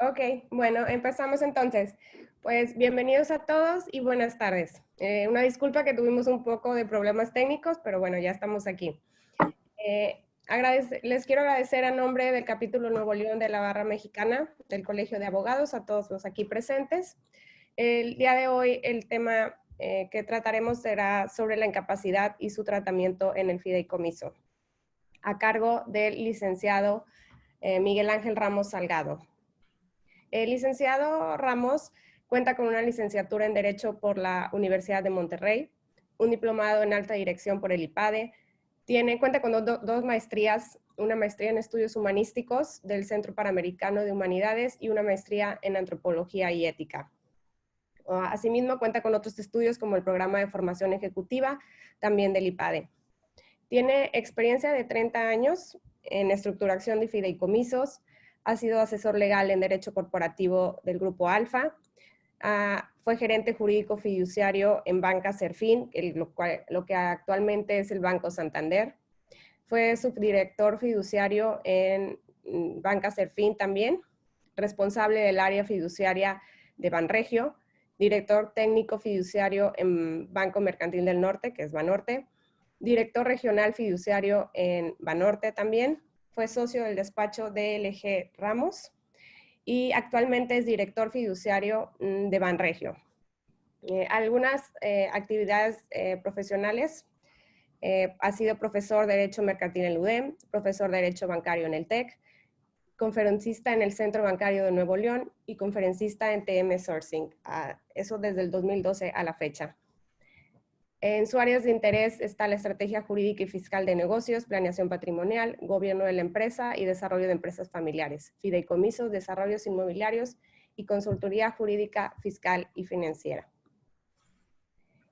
Ok, bueno, empezamos entonces. Pues bienvenidos a todos y buenas tardes. Una disculpa que tuvimos un poco de problemas técnicos, pero bueno, ya estamos aquí. Les quiero agradecer a nombre del capítulo Nuevo León de la Barra Mexicana del Colegio de Abogados a todos los aquí presentes. El día de hoy el tema que trataremos será sobre la incapacidad y su tratamiento en el fideicomiso, a cargo del licenciado Miguel Ángel Ramos Salgado. El licenciado Ramos cuenta con una licenciatura en Derecho por la Universidad de Monterrey, un diplomado en alta dirección por el IPADE, cuenta con dos maestrías, una maestría en estudios humanísticos del Centro Panamericano de Humanidades y una maestría en antropología y ética. Asimismo, cuenta con otros estudios como el programa de formación ejecutiva, también del IPADE. Tiene experiencia de 30 años en estructuración de fideicomisos, ha sido asesor legal en Derecho Corporativo del Grupo Alfa, fue gerente jurídico fiduciario en Banca Serfín, lo que actualmente es el Banco Santander. Fue subdirector fiduciario en Banca Serfín también, responsable del área fiduciaria de Banregio, director técnico fiduciario en Banco Mercantil del Norte, que es Banorte, director regional fiduciario en Banorte también, fue socio del despacho DLG Ramos y actualmente es director fiduciario de Banregio. Algunas actividades profesionales: ha sido profesor de Derecho Mercantil en el UDEM, profesor de Derecho Bancario en el TEC, conferencista en el Centro Bancario de Nuevo León y conferencista en TM Sourcing, eso desde el 2012 a la fecha. En sus áreas de interés está la estrategia jurídica y fiscal de negocios, planeación patrimonial, gobierno de la empresa y desarrollo de empresas familiares, fideicomisos, desarrollos inmobiliarios y consultoría jurídica, fiscal y financiera.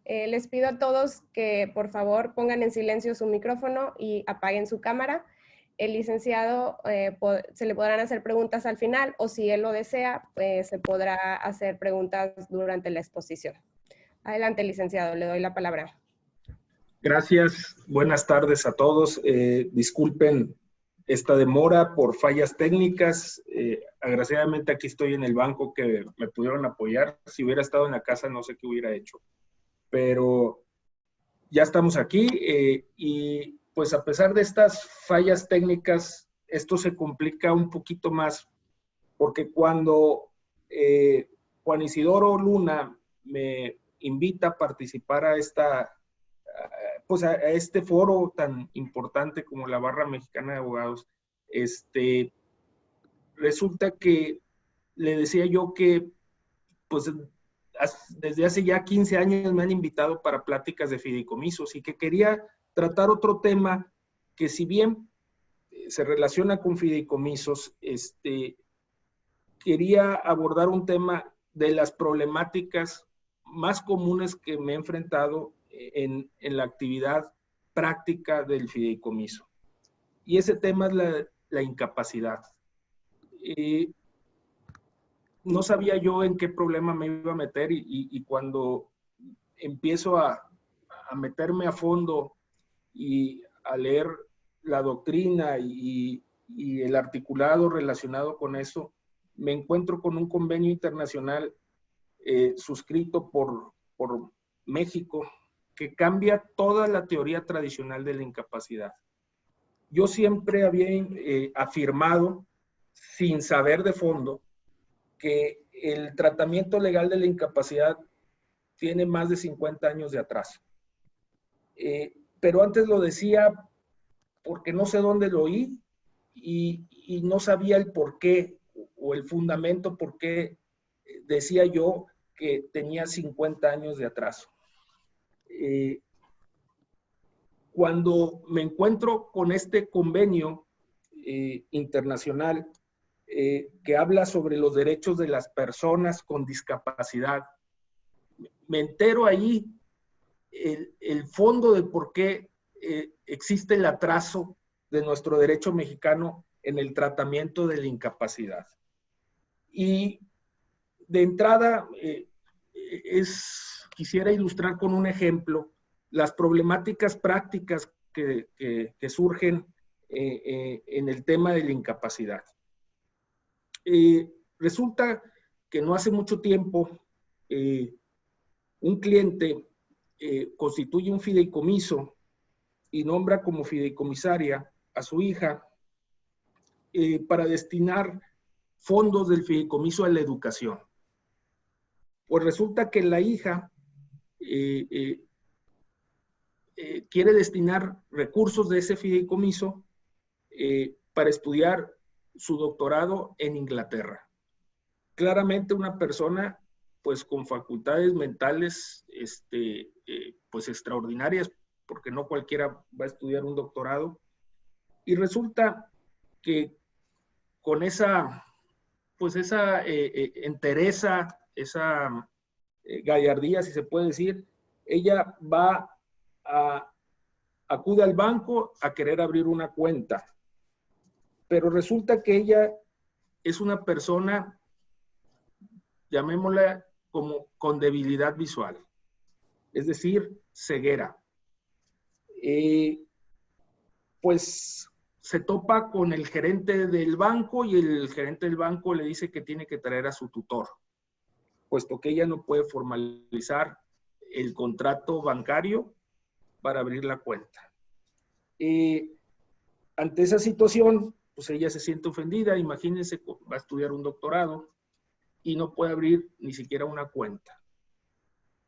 Les pido a todos que por favor pongan en silencio su micrófono y apaguen su cámara. El licenciado se le podrán hacer preguntas al final o si él lo desea, se podrá hacer preguntas durante la exposición. Adelante, licenciado, le doy la palabra. Gracias, buenas tardes a todos. Disculpen esta demora por fallas técnicas. Agraciadamente aquí estoy en el banco que me pudieron apoyar. Si hubiera estado en la casa no sé qué hubiera hecho. Pero ya estamos aquí y pues a pesar de estas fallas técnicas, esto se complica un poquito más porque cuando Juan Isidoro Luna me invita a participar a este foro tan importante como la Barra Mexicana de Abogados, resulta que le decía yo que pues desde hace ya 15 años me han invitado para pláticas de fideicomisos y que quería tratar otro tema que si bien se relaciona con fideicomisos, quería abordar un tema de las problemáticas más comunes que me he enfrentado en la actividad práctica del fideicomiso. Y ese tema es la incapacidad. No sabía yo en qué problema me iba a meter y cuando empiezo a meterme a fondo y a leer la doctrina y el articulado relacionado con eso, me encuentro con un convenio internacional suscrito por México que cambia toda la teoría tradicional de la incapacidad. Yo siempre había afirmado, sin saber de fondo, que el tratamiento legal de la incapacidad tiene más de 50 años de atraso. Pero antes lo decía porque no sé dónde lo oí y no sabía el por qué o el fundamento por qué decía yo que tenía 50 años de atraso. Cuando me encuentro con este convenio internacional que habla sobre los derechos de las personas con discapacidad, me entero ahí el fondo de por qué existe el atraso de nuestro derecho mexicano en el tratamiento de la incapacidad. Y de entrada, quisiera ilustrar con un ejemplo las problemáticas prácticas que surgen en el tema de la incapacidad. resulta que no hace mucho tiempo un cliente constituye un fideicomiso y nombra como fideicomisaria a su hija para destinar fondos del fideicomiso a la educación. Pues resulta que la hija quiere destinar recursos de ese fideicomiso para estudiar su doctorado en Inglaterra. Claramente una persona pues con facultades mentales pues extraordinarias, porque no cualquiera va a estudiar un doctorado. Y resulta que con esa pues esa entereza, esa gallardía, si se puede decir, ella acude al banco a querer abrir una cuenta. Pero resulta que ella es una persona, llamémosla como con debilidad visual, es decir, ceguera. Pues se topa con el gerente del banco y el gerente del banco le dice que tiene que traer a su tutor, puesto que ella no puede formalizar el contrato bancario para abrir la cuenta. Ante esa situación, pues ella se siente ofendida. Imagínense, va a estudiar un doctorado y no puede abrir ni siquiera una cuenta.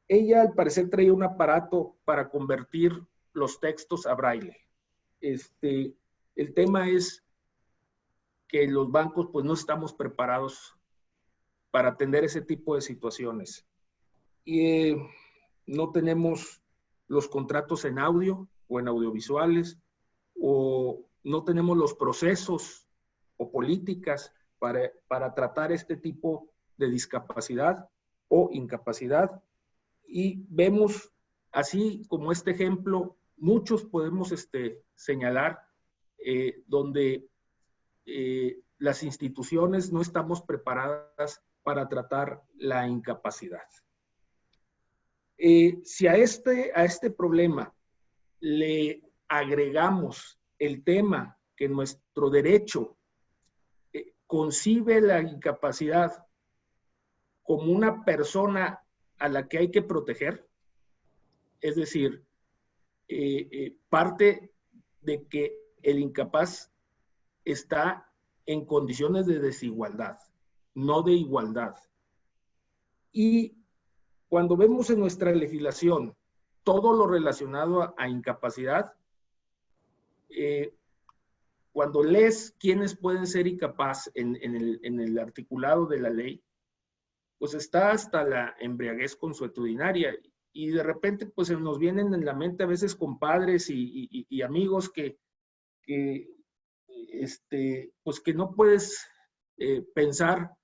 Ella al parecer traía un aparato para convertir los textos a braille. El tema es que los bancos pues no estamos preparados para atender ese tipo de situaciones. Y no tenemos los contratos en audio o en audiovisuales, o no tenemos los procesos o políticas para tratar este tipo de discapacidad o incapacidad. Y vemos, así como este ejemplo, muchos podemos señalar donde las instituciones no estamos preparadas para tratar la incapacidad. Si a este problema le agregamos el tema que nuestro derecho concibe la incapacidad como una persona a la que hay que proteger, es decir, parte de que el incapaz está en condiciones de desigualdad, no de igualdad. Y cuando vemos en nuestra legislación todo lo relacionado a incapacidad, cuando lees quiénes pueden ser incapaces en el articulado de la ley, pues está hasta la embriaguez consuetudinaria. Y de repente pues se nos vienen en la mente a veces compadres y amigos que pues que no puedes pensar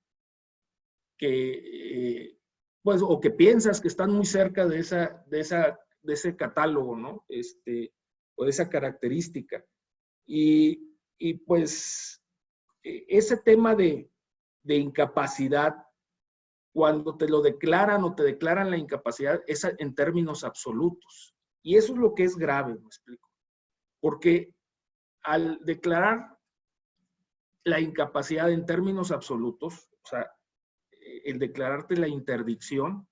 que pues, o que piensas que están muy cerca de ese catálogo, ¿no? O de esa característica. Y pues ese tema de incapacidad, cuando te lo declaran o te declaran la incapacidad, es en términos absolutos. Y eso es lo que es grave, me explico. Porque al declarar la incapacidad en términos absolutos, o sea, el declararte la interdicción,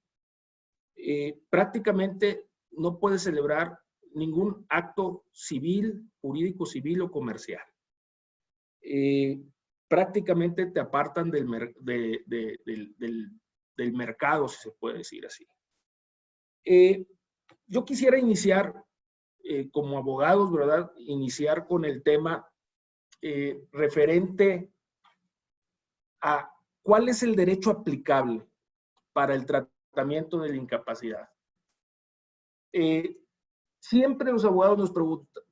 prácticamente no puedes celebrar ningún acto civil, jurídico civil o comercial. Prácticamente te apartan del mercado, si se puede decir así. Yo quisiera iniciar, como abogados, ¿verdad? Iniciar con el tema referente a cuál es el derecho aplicable para el tratamiento de la incapacidad. Siempre los abogados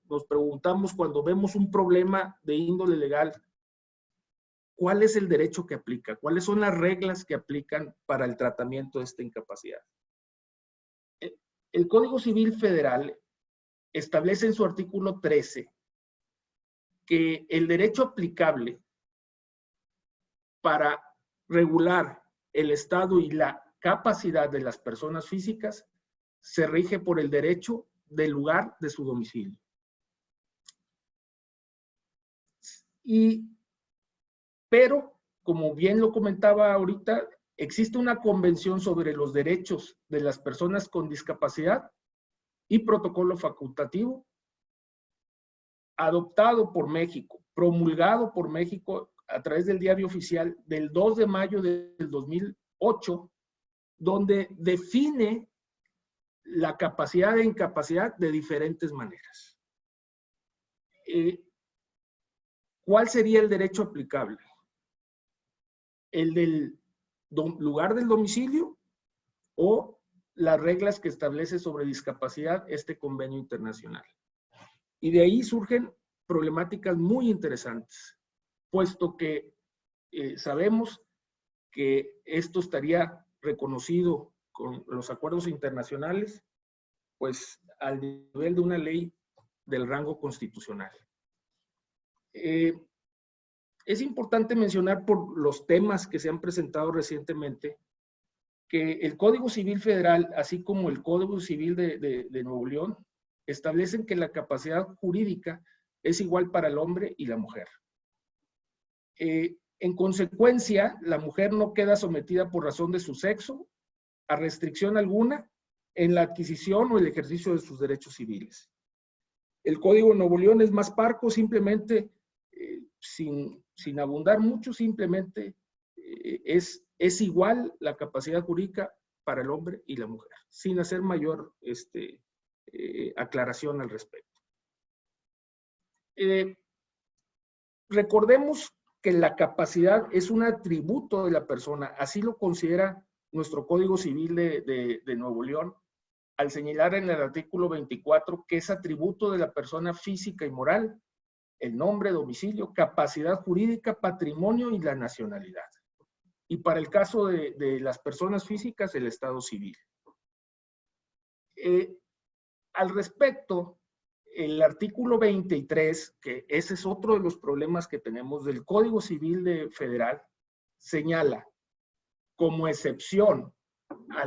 nos preguntamos cuando vemos un problema de índole legal, ¿cuál es el derecho que aplica? ¿Cuáles son las reglas que aplican para el tratamiento de esta incapacidad? El Código Civil Federal establece en su artículo 13 que el derecho aplicable para regular el estado y la capacidad de las personas físicas se rige por el derecho del lugar de su domicilio. Pero como bien lo comentaba ahorita, existe una convención sobre los derechos de las personas con discapacidad y protocolo facultativo adoptado por México, promulgado por México a través del Diario Oficial del 2 de mayo del 2008, donde define la capacidad e incapacidad de diferentes maneras. ¿Cuál sería el derecho aplicable? ¿El del lugar del domicilio o las reglas que establece sobre discapacidad este convenio internacional? Y de ahí surgen problemáticas muy interesantes, puesto que sabemos que esto estaría reconocido con los acuerdos internacionales, pues al nivel de una ley del rango constitucional. Es importante mencionar por los temas que se han presentado recientemente que el Código Civil Federal, así como el Código Civil de Nuevo León, establecen que la capacidad jurídica es igual para el hombre y la mujer. En consecuencia, la mujer no queda sometida por razón de su sexo a restricción alguna en la adquisición o el ejercicio de sus derechos civiles. El Código de Nuevo León es más parco, simplemente, sin abundar mucho, simplemente es igual la capacidad jurídica para el hombre y la mujer, sin hacer mayor aclaración al respecto. Recordemos que la capacidad es un atributo de la persona, así lo considera nuestro Código Civil de Nuevo León, al señalar en el artículo 24 que es atributo de la persona física y moral, el nombre, domicilio, capacidad jurídica, patrimonio y la nacionalidad. Y para el caso de las personas físicas, el estado civil. Al respecto, el artículo 23, que ese es otro de los problemas que tenemos del Código Civil Federal, señala como excepción a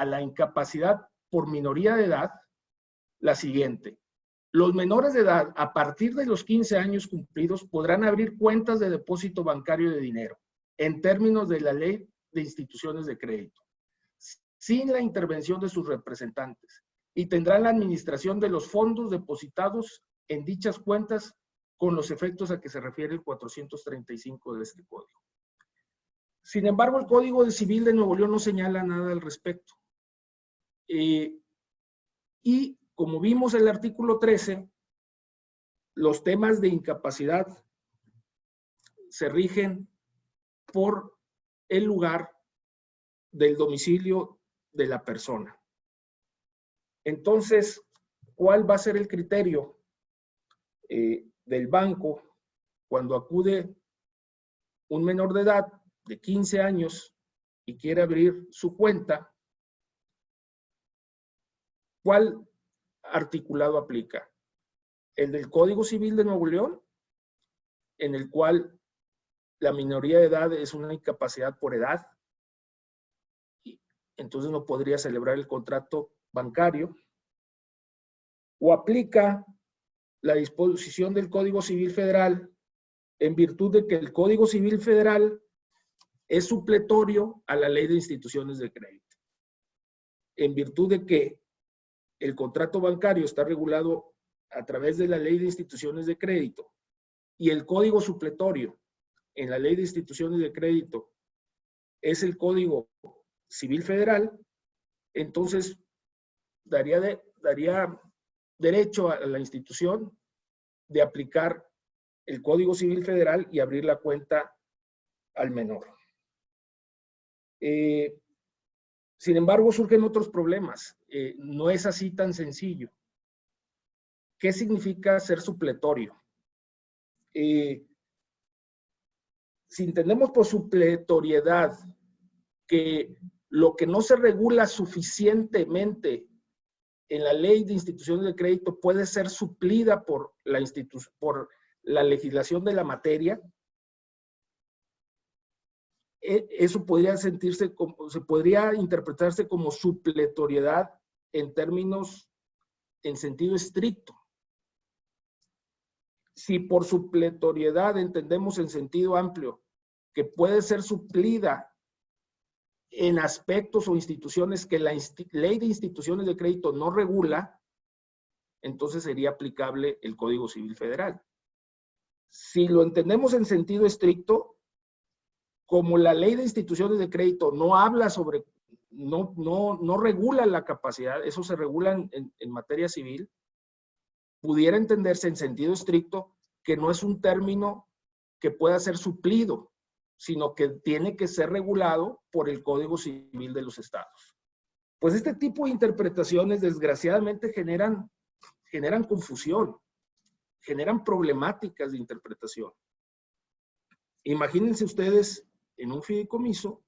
la incapacidad por minoría de edad la siguiente: los menores de edad a partir de los 15 años cumplidos podrán abrir cuentas de depósito bancario de dinero en términos de la Ley de Instituciones de Crédito, sin la intervención de sus representantes, y tendrán la administración de los fondos depositados en dichas cuentas con los efectos a que se refiere el 435 de este código. Sin embargo, el Código Civil de Nuevo León no señala nada al respecto. Y como vimos en el artículo 13, los temas de incapacidad se rigen por el lugar del domicilio de la persona. Entonces, ¿cuál va a ser el criterio del banco cuando acude un menor de edad de 15 años y quiere abrir su cuenta? ¿Cuál articulado aplica? El del Código Civil de Nuevo León, en el cual la minoría de edad es una incapacidad por edad, y entonces no podría celebrar el contrato bancario, o aplica la disposición del Código Civil Federal en virtud de que el Código Civil Federal es supletorio a la Ley de Instituciones de Crédito, en virtud de que el contrato bancario está regulado a través de la Ley de Instituciones de Crédito y el código supletorio en la Ley de Instituciones de Crédito es el Código Civil Federal. Entonces daría derecho a la institución de aplicar el Código Civil Federal y abrir la cuenta al menor. Sin embargo, surgen otros problemas. No es así tan sencillo. ¿Qué significa ser supletorio? Si entendemos por supletoriedad que lo que no se regula suficientemente en la Ley de Instituciones de Crédito puede ser suplida por la legislación de la materia, eso podría se podría interpretarse como supletoriedad en términos en sentido estricto. Si por supletoriedad entendemos en sentido amplio que puede ser suplida en aspectos o instituciones que la ley de instituciones de crédito no regula, entonces sería aplicable el Código Civil Federal. Si lo entendemos en sentido estricto, como la ley de instituciones de crédito no habla sobre, no regula la capacidad, eso se regula en materia civil, pudiera entenderse en sentido estricto que no es un término que pueda ser suplido, sino que tiene que ser regulado por el Código Civil de los Estados. Pues este tipo de interpretaciones desgraciadamente generan confusión, generan problemáticas de interpretación. Imagínense ustedes en un fideicomiso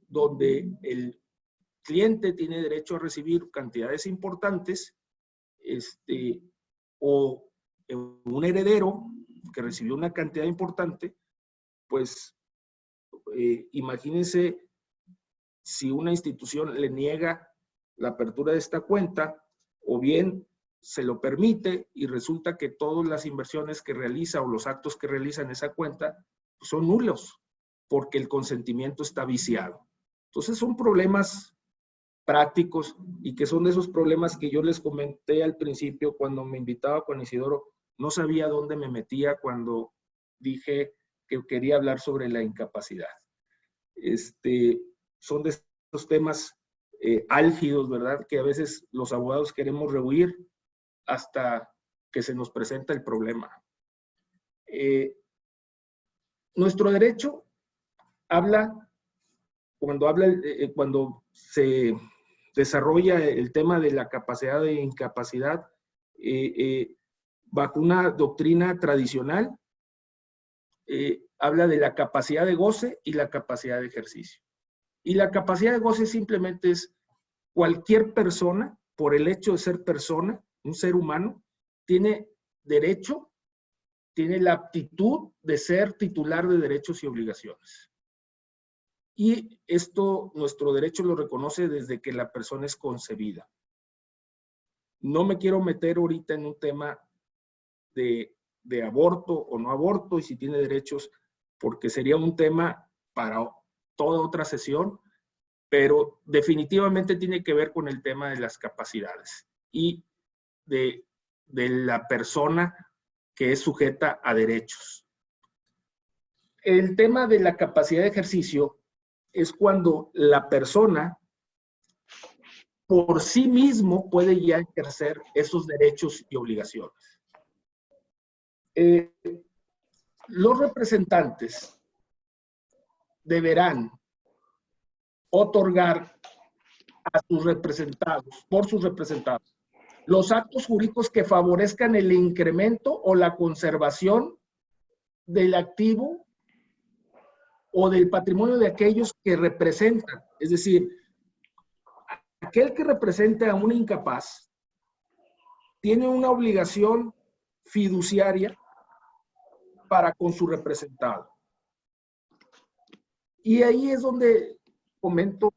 donde el cliente tiene derecho a recibir cantidades importantes, o un heredero que recibió una cantidad importante, pues imagínense si una institución le niega la apertura de esta cuenta, o bien se lo permite y resulta que todas las inversiones que realiza o los actos que realiza en esa cuenta pues son nulos, porque el consentimiento está viciado. Entonces son problemas prácticos y que son de esos problemas que yo les comenté al principio cuando me invitaba Juan Isidoro. No sabía dónde me metía cuando dije que quería hablar sobre la incapacidad. Son de esos temas álgidos, ¿verdad? Que a veces los abogados queremos rehuir hasta que se nos presenta el problema. Nuestro derecho habla, cuando se desarrolla el tema de la capacidad de incapacidad, bajo una doctrina tradicional, habla de la capacidad de goce y la capacidad de ejercicio. Y la capacidad de goce simplemente es cualquier persona, por el hecho de ser persona, un ser humano, tiene derecho, tiene la aptitud de ser titular de derechos y obligaciones. Y esto, nuestro derecho lo reconoce desde que la persona es concebida. No me quiero meter ahorita en un tema de aborto o no aborto y si tiene derechos, porque sería un tema para toda otra sesión, pero definitivamente tiene que ver con el tema de las capacidades y de la persona que es sujeta a derechos. El tema de la capacidad de ejercicio es cuando la persona por sí mismo puede ya ejercer esos derechos y obligaciones. Los representantes deberán otorgar a sus representados, por sus representados, los actos jurídicos que favorezcan el incremento o la conservación del activo o del patrimonio de aquellos que representan. Es decir, aquel que represente a un incapaz tiene una obligación fiduciaria para con su representado. Y ahí es donde comento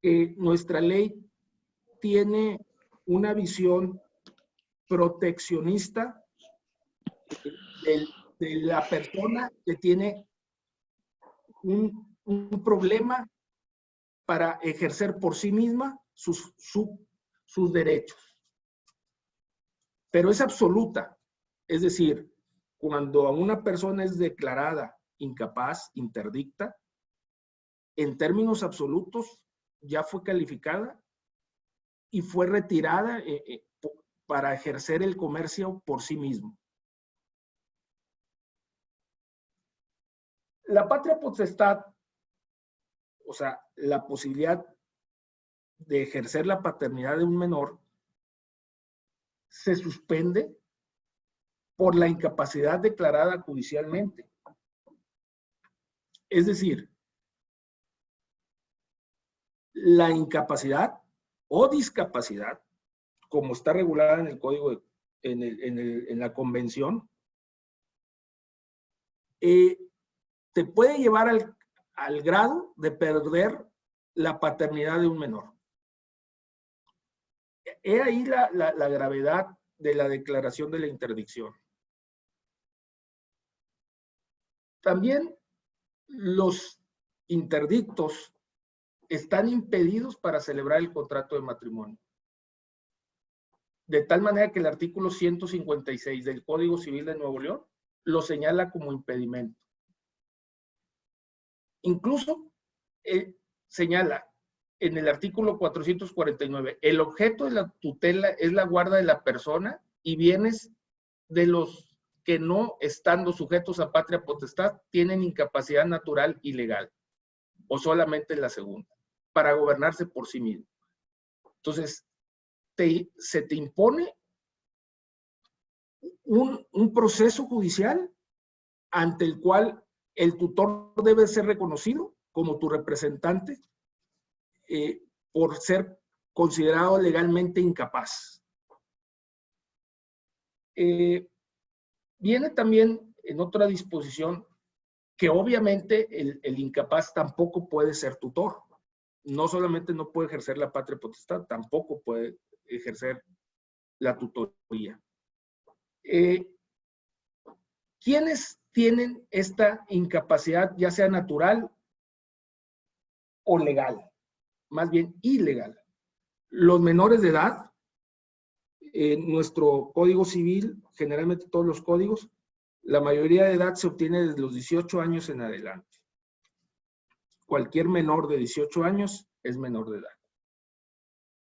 que nuestra ley tiene una visión proteccionista de la persona que tiene un problema para ejercer por sí misma sus derechos. Pero es absoluta. Es decir, cuando a una persona es declarada incapaz, interdicta, en términos absolutos ya fue calificada y fue retirada para ejercer el comercio por sí mismo. La patria potestad, o sea, la posibilidad de ejercer la paternidad de un menor, se suspende por la incapacidad declarada judicialmente. Es decir, la incapacidad o discapacidad, como está regulada en el código, en la convención, te puede llevar al grado de perder la paternidad de un menor. He ahí la gravedad de la declaración de la interdicción. También los interdictos están impedidos para celebrar el contrato de matrimonio. De tal manera que el artículo 156 del Código Civil de Nuevo León lo señala como impedimento. Incluso señala en el artículo 449, el objeto de la tutela es la guarda de la persona y bienes de los que no estando sujetos a patria potestad tienen incapacidad natural y legal, o solamente la segunda, para gobernarse por sí mismo. Entonces, se te impone un proceso judicial ante el cual el tutor debe ser reconocido como tu representante por ser considerado legalmente incapaz. Viene también en otra disposición que obviamente el incapaz tampoco puede ser tutor. No solamente no puede ejercer la patria potestad, tampoco puede ejercer la tutoría. ¿Quiénes tienen esta incapacidad, ya sea natural o legal? Más bien ilegal. Los menores de edad, en nuestro Código Civil, generalmente todos los códigos, la mayoría de edad se obtiene desde los 18 años en adelante. Cualquier menor de 18 años es menor de edad.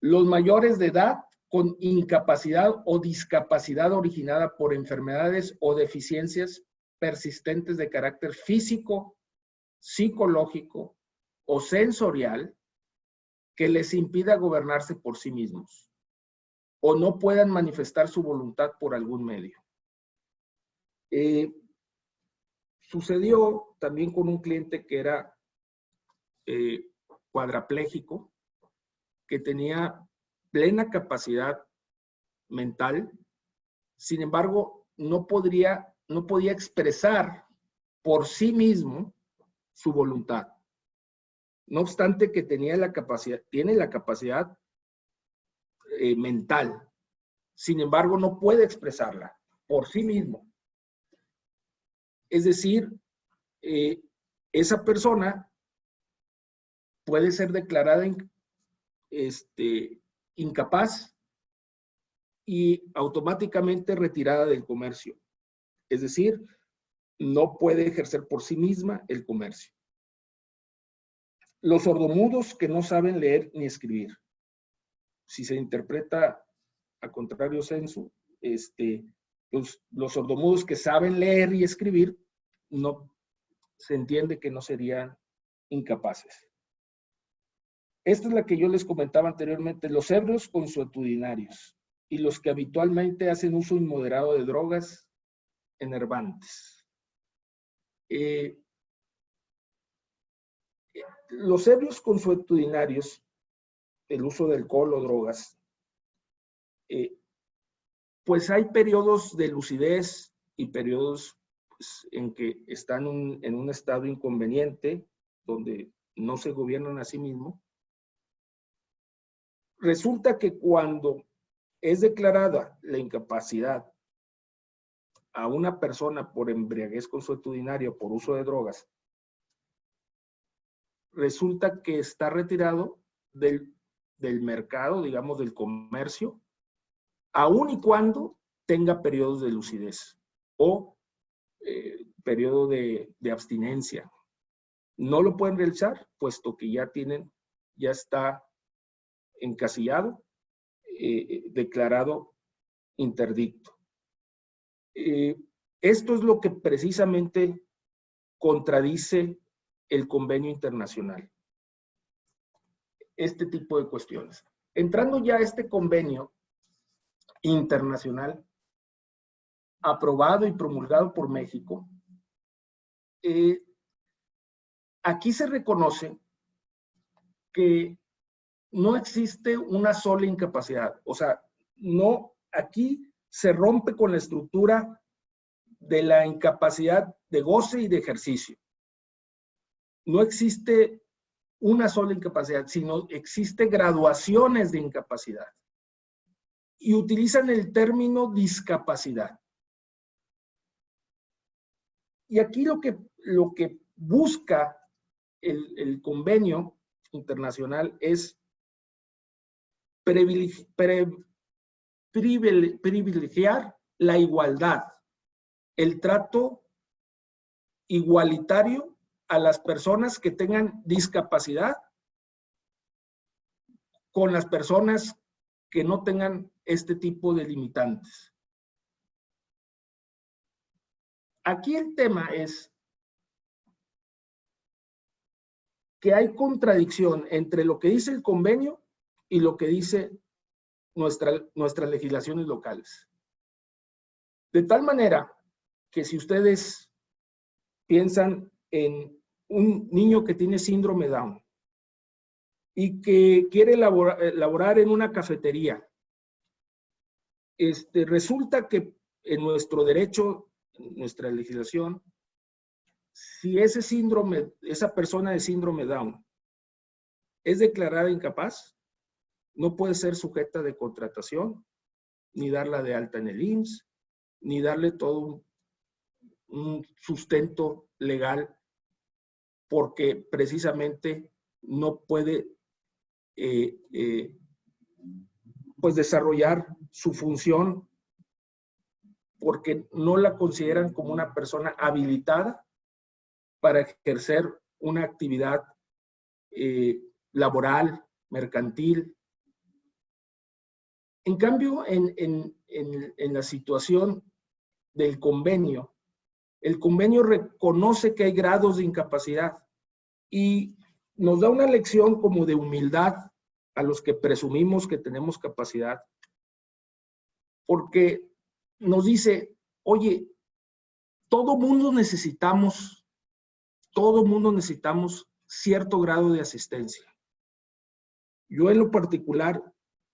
Los mayores de edad con incapacidad o discapacidad originada por enfermedades o deficiencias persistentes de carácter físico, psicológico o sensorial que les impida gobernarse por sí mismos o no puedan manifestar su voluntad por algún medio. Sucedió también con un cliente que era cuadraplégico, que tenía plena capacidad mental, sin embargo, no podía expresar por sí mismo su voluntad. No obstante que tiene la capacidad mental, sin embargo, no puede expresarla por sí mismo. Es decir, esa persona puede ser declarada incapaz y automáticamente retirada del comercio. Es decir, no puede ejercer por sí misma el comercio. Los sordomudos que no saben leer ni escribir. Si se interpreta a contrario sensu, los sordomudos que saben leer y escribir, no se entiende que no serían incapaces. Esta es la que yo les comentaba anteriormente, los ebrios consuetudinarios y los que habitualmente hacen uso inmoderado de drogas enervantes. Los ebrios consuetudinarios, el uso de alcohol o drogas, pues hay periodos de lucidez y periodos pues, en que están en un estado inconveniente, donde no se gobiernan a sí mismos. Resulta que cuando es declarada la incapacidad a una persona por embriaguez consuetudinaria o por uso de drogas, resulta que está retirado del mercado, digamos, del comercio, aun y cuando tenga periodos de lucidez o periodo de abstinencia. No lo pueden realizar, puesto que ya está encasillado, declarado interdicto. Esto es lo que precisamente contradice el convenio internacional. Este tipo de cuestiones. Entrando ya a este convenio internacional aprobado y promulgado por México, aquí se reconoce que no existe una sola incapacidad. O sea, aquí se rompe con la estructura de la incapacidad de goce y de ejercicio. No existe una sola incapacidad, sino existe graduaciones de incapacidad. Y utilizan el término discapacidad. Y aquí lo que lo que busca el convenio internacional es privilegiar la igualdad, el trato igualitario a las personas que tengan discapacidad con las personas que no tengan este tipo de limitantes. Aquí el tema es que hay contradicción entre lo que dice el convenio y lo que dice nuestras legislaciones locales. De tal manera que si ustedes piensan en un niño que tiene síndrome Down y que quiere laborar en una cafetería, resulta que en nuestro derecho, en nuestra legislación, si esa persona de síndrome Down es declarada incapaz, no puede ser sujeta de contratación, ni darla de alta en el IMSS, ni darle todo un sustento legal, porque precisamente no puede pues desarrollar su función, porque no la consideran como una persona habilitada para ejercer una actividad laboral, mercantil. En cambio, en la situación del convenio, el convenio reconoce que hay grados de incapacidad y nos da una lección como de humildad a los que presumimos que tenemos capacidad, porque nos dice, oye, todo mundo necesitamos cierto grado de asistencia. Yo en lo particular,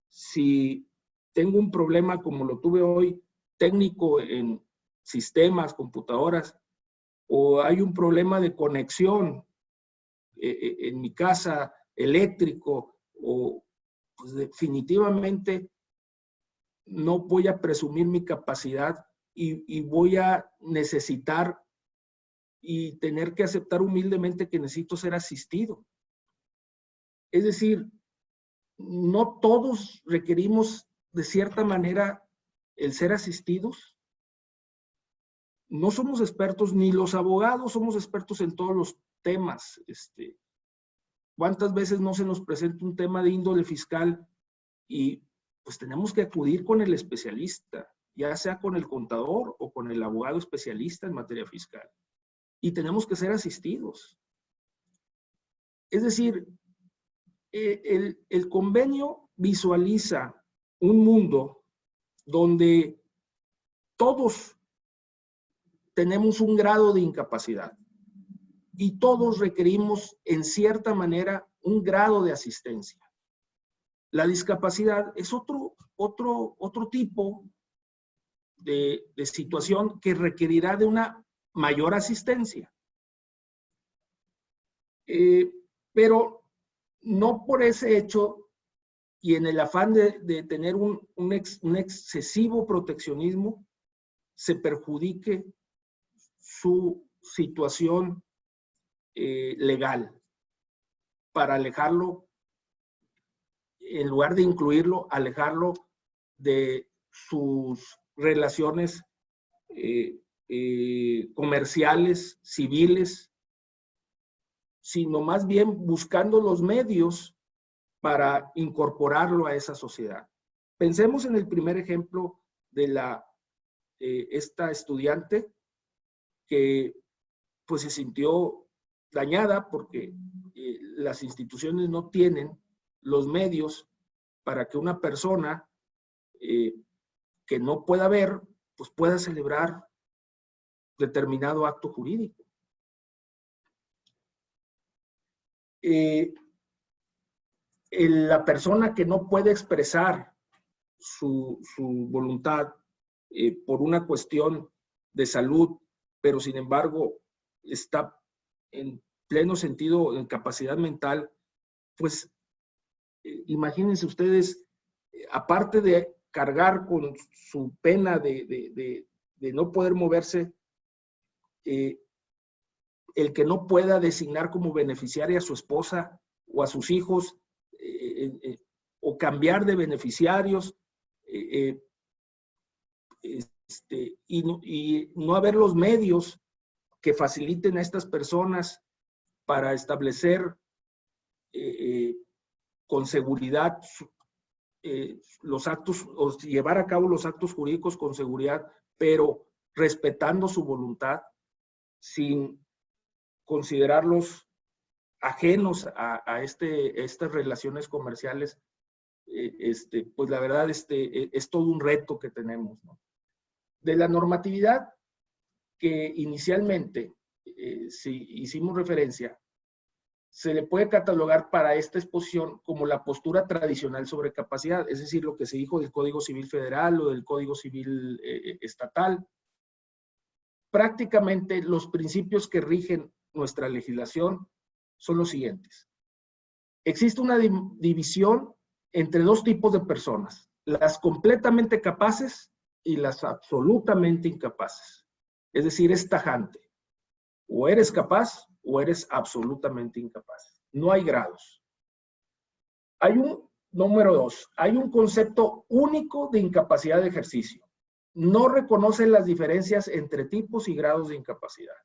si tengo un problema como lo tuve hoy, técnico en sistemas, computadoras, o hay un problema de conexión en mi casa, eléctrico, o pues definitivamente no voy a presumir mi capacidad y voy a necesitar y tener que aceptar humildemente que necesito ser asistido. Es decir, no todos requerimos de cierta manera el ser asistidos. No somos expertos, ni los abogados somos expertos en todos los temas. ¿Cuántas veces no se nos presenta un tema de índole fiscal y pues tenemos que acudir con el especialista, ya sea con el contador o con el abogado especialista en materia fiscal? Y tenemos que ser asistidos. Es decir, el convenio visualiza un mundo donde todos tenemos un grado de incapacidad y todos requerimos en cierta manera un grado de asistencia. La discapacidad es otro tipo de situación que requerirá de una mayor asistencia. Pero no por ese hecho y en el afán de tener un excesivo proteccionismo se perjudique su situación legal, para alejarlo, en lugar de incluirlo, alejarlo de sus relaciones comerciales, civiles, sino más bien buscando los medios para incorporarlo a esa sociedad. Pensemos en el primer ejemplo de esta estudiante que pues se sintió dañada porque las instituciones no tienen los medios para que una persona que no pueda ver, pues pueda celebrar determinado acto jurídico. La persona que no puede expresar su voluntad por una cuestión de salud, pero sin embargo está en pleno sentido en capacidad mental, pues imagínense ustedes, aparte de cargar con su pena de no poder moverse, el que no pueda designar como beneficiaria a su esposa o a sus hijos, o cambiar de beneficiarios, y no haber los medios que faciliten a estas personas para establecer con seguridad los actos, o llevar a cabo los actos jurídicos con seguridad, pero respetando su voluntad, sin considerarlos ajenos a estas relaciones comerciales, pues la verdad es todo un reto que tenemos, ¿no? De la normatividad que inicialmente si hicimos referencia, se le puede catalogar para esta exposición como la postura tradicional sobre capacidad, es decir, lo que se dijo del Código Civil Federal o del Código Civil Estatal. Prácticamente los principios que rigen nuestra legislación son los siguientes. Existe una división entre dos tipos de personas, las completamente capaces y las absolutamente incapaces. Es decir, es tajante. O eres capaz o eres absolutamente incapaz. No hay grados. Número 2, hay un concepto único de incapacidad de ejercicio. No reconoce las diferencias entre tipos y grados de incapacidad.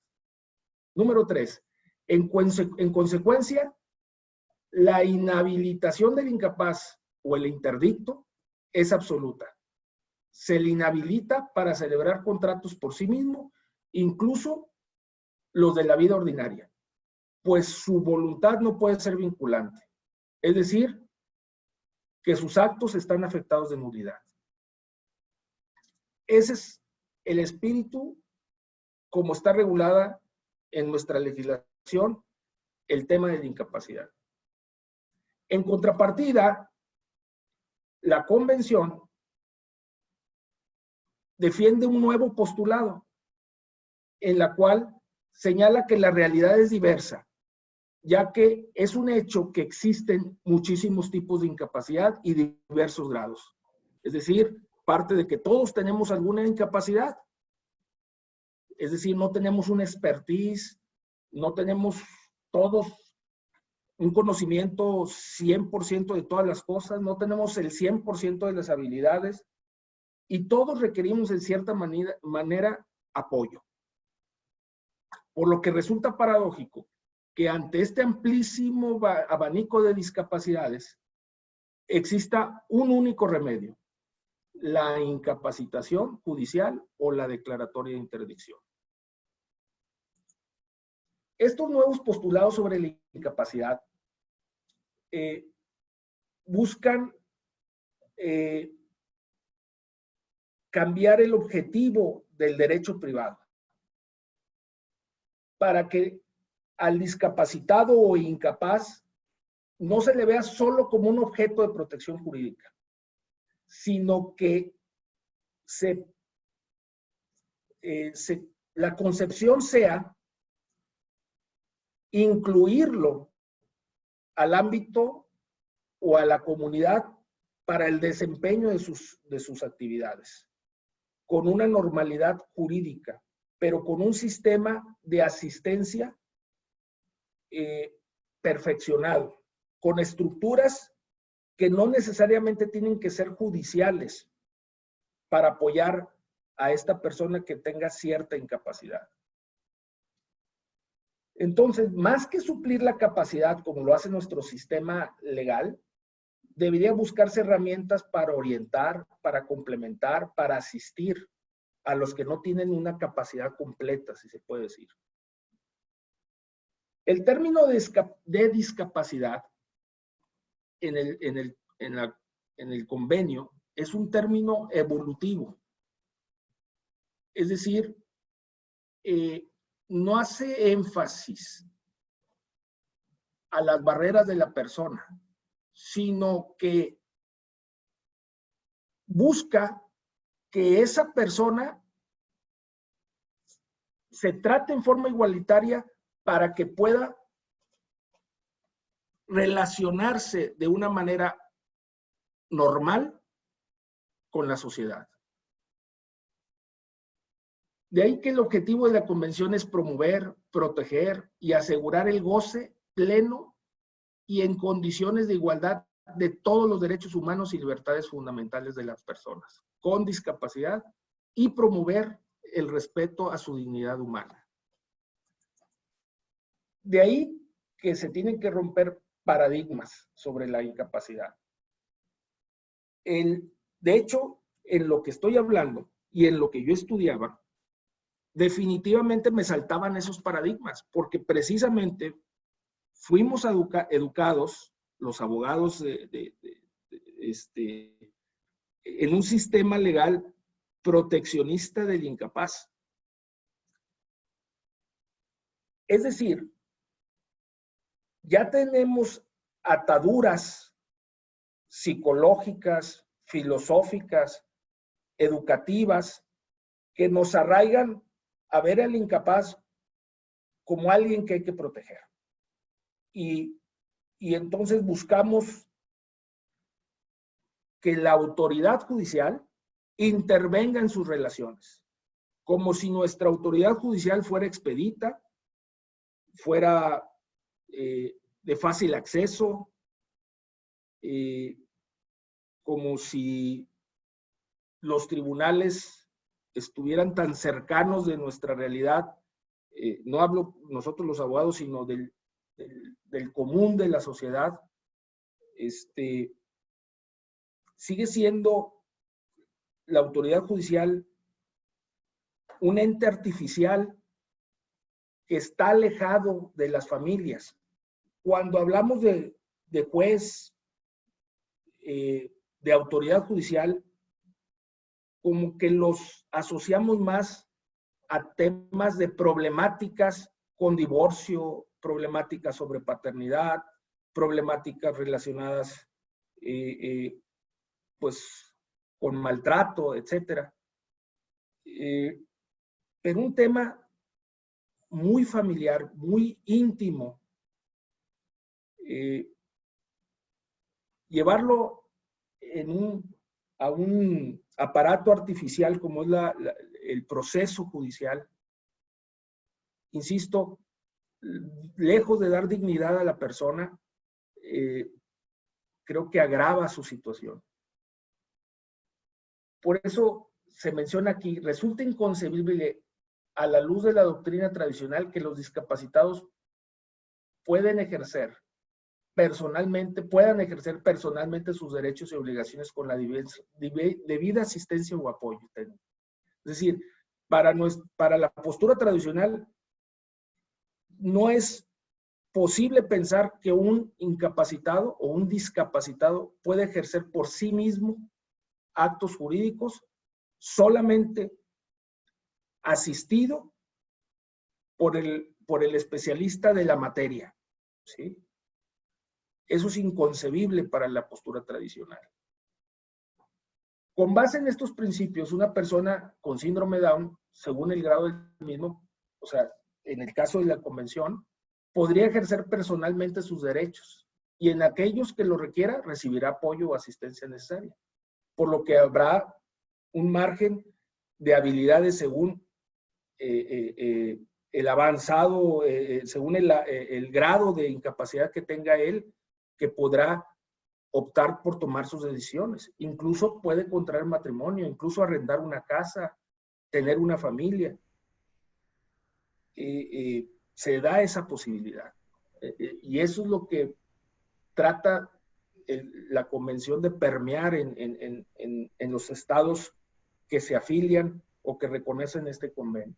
Número 3, en consecuencia, la inhabilitación del incapaz o el interdicto es absoluta. Se le inhabilita para celebrar contratos por sí mismo, incluso los de la vida ordinaria, pues su voluntad no puede ser vinculante. Es decir, que sus actos están afectados de nulidad. Ese es el espíritu como está regulada en nuestra legislación el tema de la incapacidad. En contrapartida, la Convención defiende un nuevo postulado en la cual señala que la realidad es diversa, ya que es un hecho que existen muchísimos tipos de incapacidad y diversos grados. Es decir, parte de que todos tenemos alguna incapacidad. Es decir, no tenemos una expertise, no tenemos todos un conocimiento 100% de todas las cosas, no tenemos el 100% de las habilidades y todos requerimos en cierta manera apoyo. Por lo que resulta paradójico que ante este amplísimo abanico de discapacidades exista un único remedio, la incapacitación judicial o la declaratoria de interdicción. Estos nuevos postulados sobre la incapacidad buscan cambiar el objetivo del derecho privado para que al discapacitado o incapaz no se le vea solo como un objeto de protección jurídica, sino que la concepción sea incluirlo al ámbito o a la comunidad para el desempeño de sus actividades, con una normalidad jurídica, pero con un sistema de asistencia perfeccionado, con estructuras que no necesariamente tienen que ser judiciales para apoyar a esta persona que tenga cierta incapacidad. Entonces, más que suplir la capacidad como lo hace nuestro sistema legal, debería buscarse herramientas para orientar, para complementar, para asistir a los que no tienen una capacidad completa, si se puede decir. El término de discapacidad en el convenio es un término evolutivo. Es decir, no hace énfasis a las barreras de la persona, sino que busca que esa persona se trate en forma igualitaria para que pueda relacionarse de una manera normal con la sociedad. De ahí que el objetivo de la convención es promover, proteger y asegurar el goce pleno y en condiciones de igualdad de todos los derechos humanos y libertades fundamentales de las personas con discapacidad y promover el respeto a su dignidad humana. De ahí que se tienen que romper paradigmas sobre la incapacidad. De hecho, en lo que estoy hablando y en lo que yo estudiaba, definitivamente me saltaban esos paradigmas, porque precisamente fuimos educados, los abogados, en un sistema legal proteccionista del incapaz. Es decir, ya tenemos ataduras psicológicas, filosóficas, educativas, que nos arraigan a ver al incapaz como alguien que hay que proteger. Y entonces buscamos que la autoridad judicial intervenga en sus relaciones, como si nuestra autoridad judicial fuera expedita, fuera de fácil acceso, como si los tribunales estuvieran tan cercanos de nuestra realidad. No hablo nosotros los abogados, sino del común de la sociedad. Sigue siendo la autoridad judicial un ente artificial que está alejado de las familias. Cuando hablamos de juez, de autoridad judicial, como que los asociamos más a temas de problemáticas con divorcio, problemáticas sobre paternidad, problemáticas relacionadas pues con maltrato, etcétera. Pero un tema muy familiar, muy íntimo, llevarlo a un aparato artificial como es el proceso judicial, insisto, lejos de dar dignidad a la persona, creo que agrava su situación. Por eso se menciona aquí, resulta inconcebible a la luz de la doctrina tradicional que los discapacitados puedan ejercer personalmente sus derechos y obligaciones con la debida asistencia o apoyo técnico. Es decir, para la postura tradicional no es posible pensar que un incapacitado o un discapacitado puede ejercer por sí mismo actos jurídicos solamente asistido por el especialista de la materia, ¿sí? Eso es inconcebible para la postura tradicional. Con base en estos principios, una persona con síndrome Down, según el grado del mismo, o sea, en el caso de la convención, podría ejercer personalmente sus derechos y en aquellos que lo requiera recibirá apoyo o asistencia necesaria, por lo que habrá un margen de habilidades según el avanzado, según el grado de incapacidad que tenga él, que podrá optar por tomar sus decisiones. Incluso puede contraer matrimonio, incluso arrendar una casa, tener una familia. Se da esa posibilidad. Y eso es lo que trata la convención de permear en los estados que se afilian o que reconocen este convenio.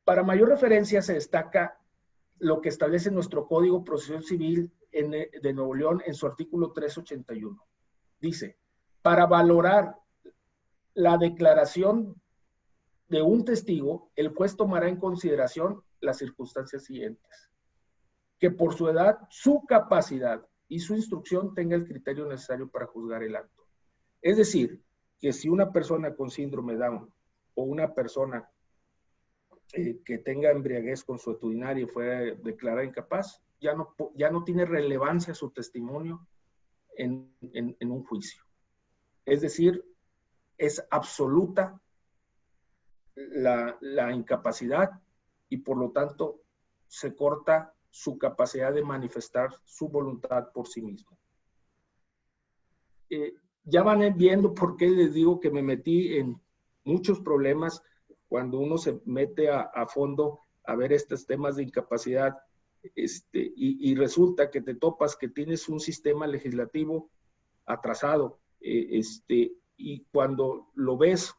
Para mayor referencia se destaca lo que establece nuestro Código Procesal Civil de Nuevo León en su artículo 381. Dice, para valorar la declaración de un testigo, el juez tomará en consideración las circunstancias siguientes: que por su edad, su capacidad y su instrucción tenga el criterio necesario para juzgar el acto. Es decir, que si una persona con síndrome Down o una persona que tenga embriaguez consuetudinaria y fue declarada incapaz, ya no tiene relevancia su testimonio en un juicio. Es decir, es absoluta la incapacidad y por lo tanto se corta su capacidad de manifestar su voluntad por sí mismo. Ya van viendo por qué les digo que me metí en muchos problemas cuando uno se mete a fondo a ver estos temas de incapacidad, y resulta que te topas que tienes un sistema legislativo atrasado, y cuando lo ves,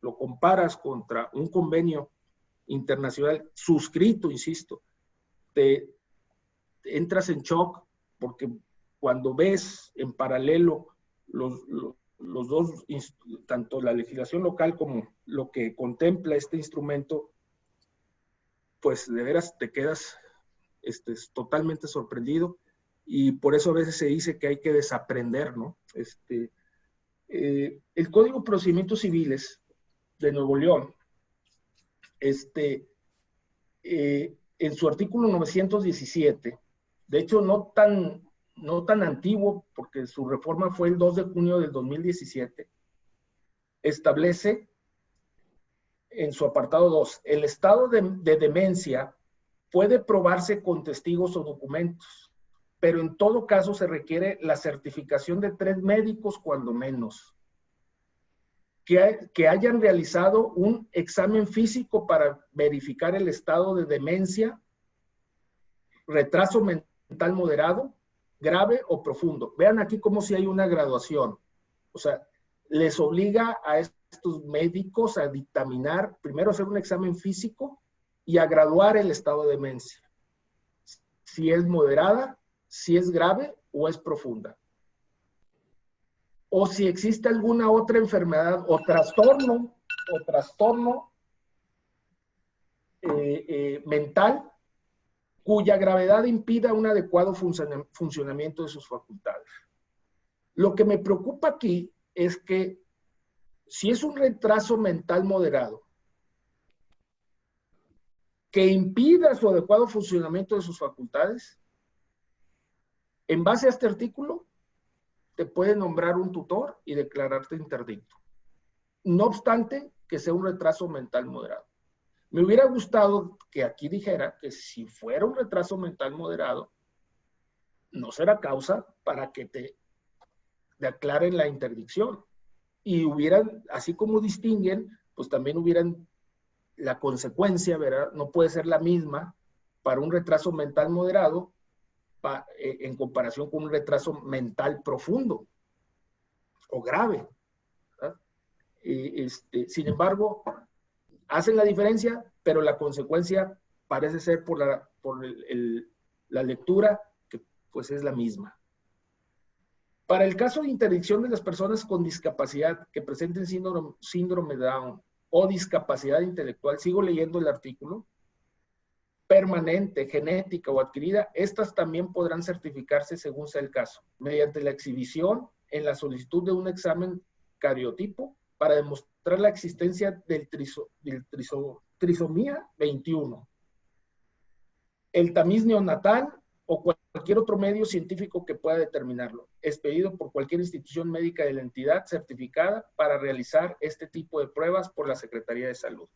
lo comparas contra un convenio internacional suscrito, insisto, te entras en shock porque cuando ves en paralelo los dos, tanto la legislación local como lo que contempla este instrumento, pues de veras te quedas totalmente sorprendido, y por eso a veces se dice que hay que desaprender, ¿no? El Código de Procedimientos Civiles de Nuevo León, en su artículo 917, de hecho no tan antiguo, porque su reforma fue el 2 de junio del 2017, establece en su apartado 2, el estado de demencia puede probarse con testigos o documentos, pero en todo caso se requiere la certificación de 3 médicos cuando menos, que hayan realizado un examen físico para verificar el estado de demencia, retraso mental moderado, grave o profundo. Vean aquí como si hay una graduación. O sea, les obliga a estos médicos a dictaminar, primero hacer un examen físico y a graduar el estado de demencia. Si es moderada, si es grave o es profunda. O si existe alguna otra enfermedad o trastorno mental cuya gravedad impida un adecuado funcionamiento de sus facultades. Lo que me preocupa aquí es que si es un retraso mental moderado que impida su adecuado funcionamiento de sus facultades, en base a este artículo, te puede nombrar un tutor y declararte interdicto. No obstante que sea un retraso mental moderado. Me hubiera gustado que aquí dijera que si fuera un retraso mental moderado, no será causa para que te declaren la interdicción. Y hubieran, así como distinguen, pues también hubieran la consecuencia, ¿verdad? No puede ser la misma para un retraso mental moderado en comparación con un retraso mental profundo o grave, ¿verdad? Sin embargo, hacen la diferencia, pero la consecuencia parece ser por la lectura, que pues es la misma. Para el caso de interdicción de las personas con discapacidad que presenten síndrome de Down o discapacidad intelectual, sigo leyendo el artículo, permanente, genética o adquirida, estas también podrán certificarse según sea el caso, mediante la exhibición en la solicitud de un examen cariotipo para demostrar la existencia del trisomía 21, el tamiz neonatal o cualquier otro medio científico que pueda determinarlo, expedido por cualquier institución médica de la entidad certificada para realizar este tipo de pruebas por la Secretaría de Salud.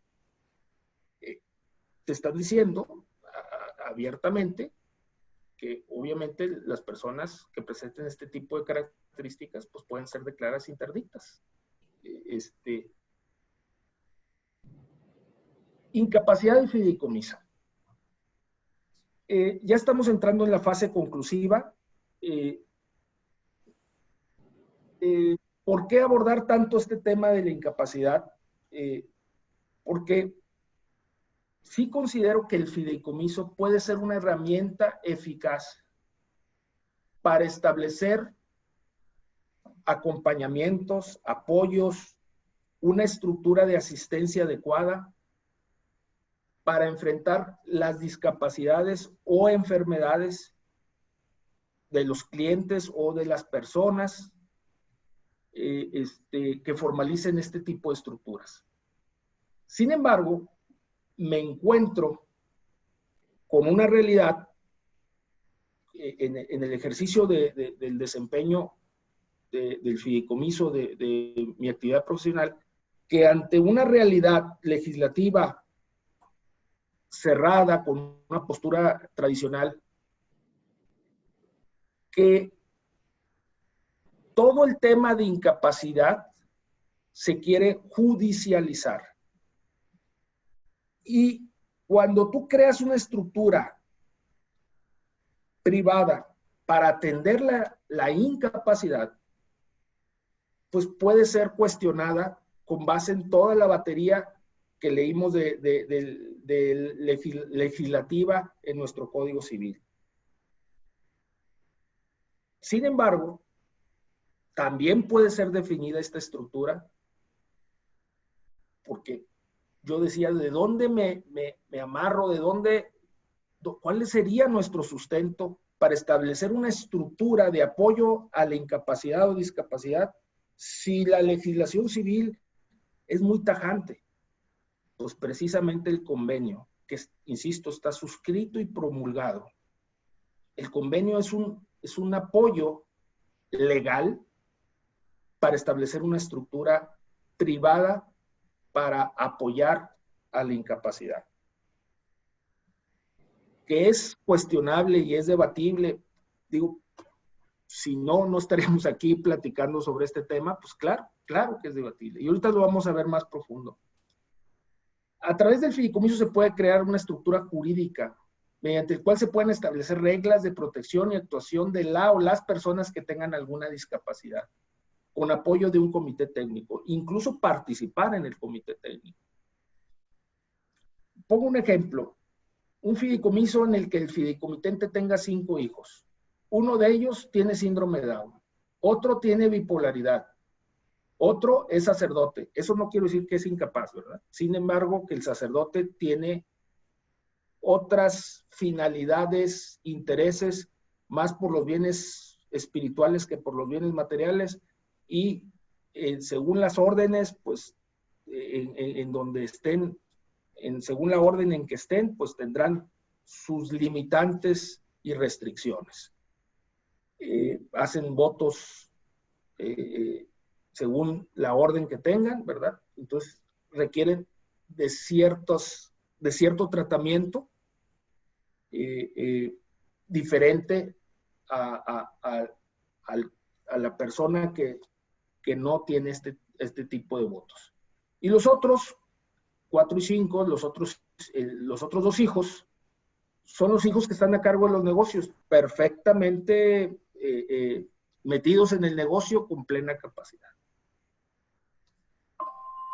Te están diciendo abiertamente que obviamente las personas que presenten este tipo de características pues pueden ser declaradas interdictas. Incapacidad de fideicomiso. Ya estamos entrando en la fase conclusiva. ¿Por qué abordar tanto este tema de la incapacidad? Porque sí considero que el fideicomiso puede ser una herramienta eficaz para establecer acompañamientos, apoyos, una estructura de asistencia adecuada para enfrentar las discapacidades o enfermedades de los clientes o de las personas que formalicen este tipo de estructuras. Sin embargo, me encuentro con una realidad en el ejercicio del desempeño del fideicomiso de mi actividad profesional, que ante una realidad legislativa cerrada, con una postura tradicional, que todo el tema de incapacidad se quiere judicializar. Y cuando tú creas una estructura privada para atender la incapacidad, pues puede ser cuestionada con base en toda la batería que leímos de legislativa en nuestro Código Civil. Sin embargo, también puede ser definida esta estructura, porque yo decía, ¿de dónde me amarro? ¿De dónde? ¿Cuál sería nuestro sustento para establecer una estructura de apoyo a la incapacidad o discapacidad si la legislación civil es muy tajante? Pues precisamente el convenio, que insisto, está suscrito y promulgado. El convenio es un apoyo legal para establecer una estructura privada para apoyar a la incapacidad. Que es cuestionable y es debatible, digo, si no, no estaríamos aquí platicando sobre este tema, pues claro que es debatible. Y ahorita lo vamos a ver más profundo. A través del fideicomiso se puede crear una estructura jurídica mediante el cual se pueden establecer reglas de protección y actuación de la o las personas que tengan alguna discapacidad, con apoyo de un comité técnico, incluso participar en el comité técnico. Pongo un ejemplo, un fideicomiso en el que el fideicomitente tenga 5 hijos. Uno de ellos tiene síndrome de Down, otro tiene bipolaridad, otro es sacerdote. Eso no quiero decir que es incapaz, ¿verdad? Sin embargo, que el sacerdote tiene otras finalidades, intereses, más por los bienes espirituales que por los bienes materiales, y según las órdenes, pues en donde estén, según la orden en que estén, pues tendrán sus limitantes y restricciones. Hacen votos según la orden que tengan, ¿verdad? Entonces requieren de cierto tratamiento diferente a la persona que no tiene este tipo de votos. Y los otros 4 y 5, los otros 2 hijos, son los hijos que están a cargo de los negocios, perfectamente metidos en el negocio con plena capacidad.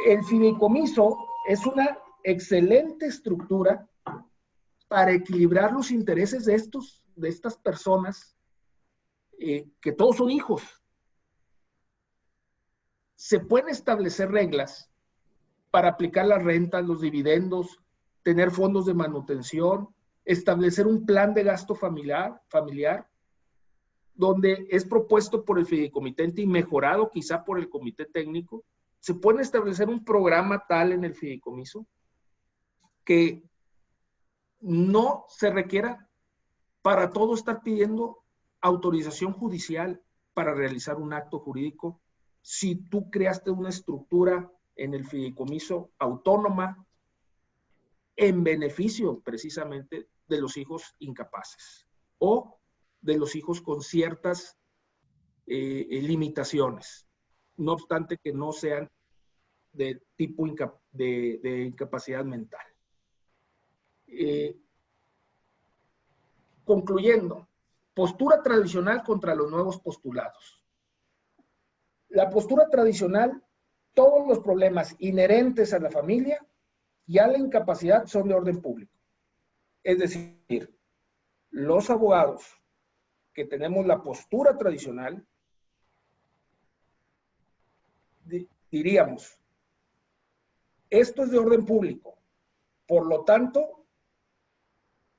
El fideicomiso es una excelente estructura para equilibrar los intereses de estas personas, que todos son hijos. Se pueden establecer reglas para aplicar las rentas, los dividendos, tener fondos de manutención, establecer un plan de gasto familiar, donde es propuesto por el fideicomitente y mejorado quizá por el comité técnico. Se puede establecer un programa tal en el fideicomiso que no se requiera para todo estar pidiendo autorización judicial para realizar un acto jurídico si tú creaste una estructura en el fideicomiso autónoma en beneficio precisamente de los hijos incapaces o de los hijos con ciertas limitaciones, no obstante que no sean de tipo de incapacidad mental. Concluyendo, postura tradicional contra los nuevos postulados. La postura tradicional, todos los problemas inherentes a la familia y a la incapacidad son de orden público. Es decir, los abogados que tenemos la postura tradicional, diríamos, esto es de orden público, por lo tanto,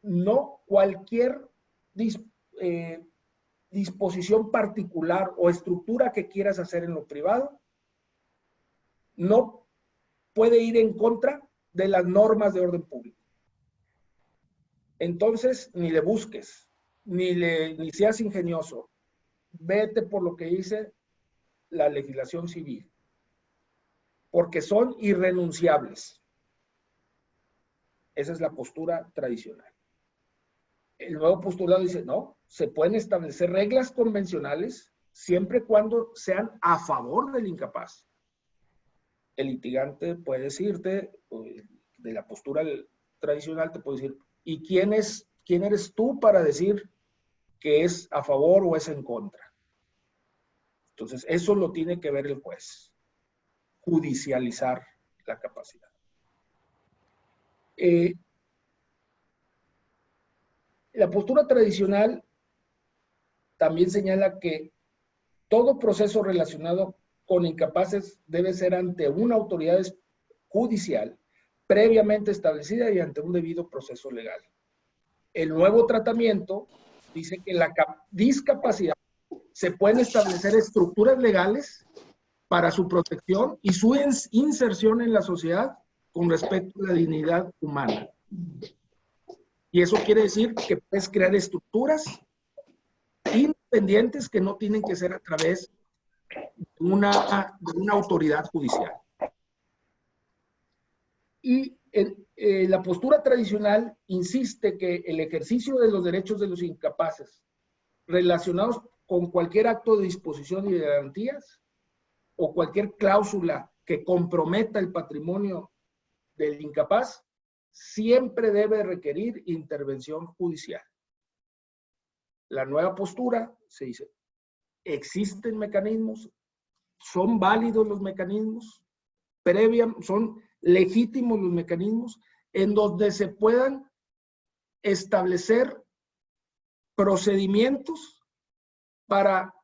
no cualquier disposición particular o estructura que quieras hacer en lo privado no puede ir en contra de las normas de orden público. Entonces, ni le busques, ni seas ingenioso. Vete por lo que dice la legislación civil. porque son irrenunciables. Esa es la postura tradicional. El nuevo postulado dice, no, se pueden establecer reglas convencionales siempre y cuando sean a favor del incapaz. El litigante puede decirte, de la postura tradicional te puede decir, ¿y quién eres tú para decir que es a favor o es en contra? Entonces, eso lo tiene que ver el juez, judicializar la capacidad. La postura tradicional también señala que todo proceso relacionado con incapaces debe ser ante una autoridad judicial previamente establecida y ante un debido proceso legal. El nuevo tratamiento dice que la discapacidad se pueden establecer estructuras legales para su protección y su inserción en la sociedad con respecto a la dignidad humana. Y eso quiere decir que puedes crear estructuras independientes que no tienen que ser a través de una autoridad judicial. Y la postura tradicional insiste que el ejercicio de los derechos de los incapaces relacionados con cualquier acto de disposición y de garantías o cualquier cláusula que comprometa el patrimonio del incapaz siempre debe requerir intervención judicial. La nueva postura se dice, existen mecanismos, son válidos los mecanismos, son legítimos los mecanismos en donde se puedan establecer procedimientos para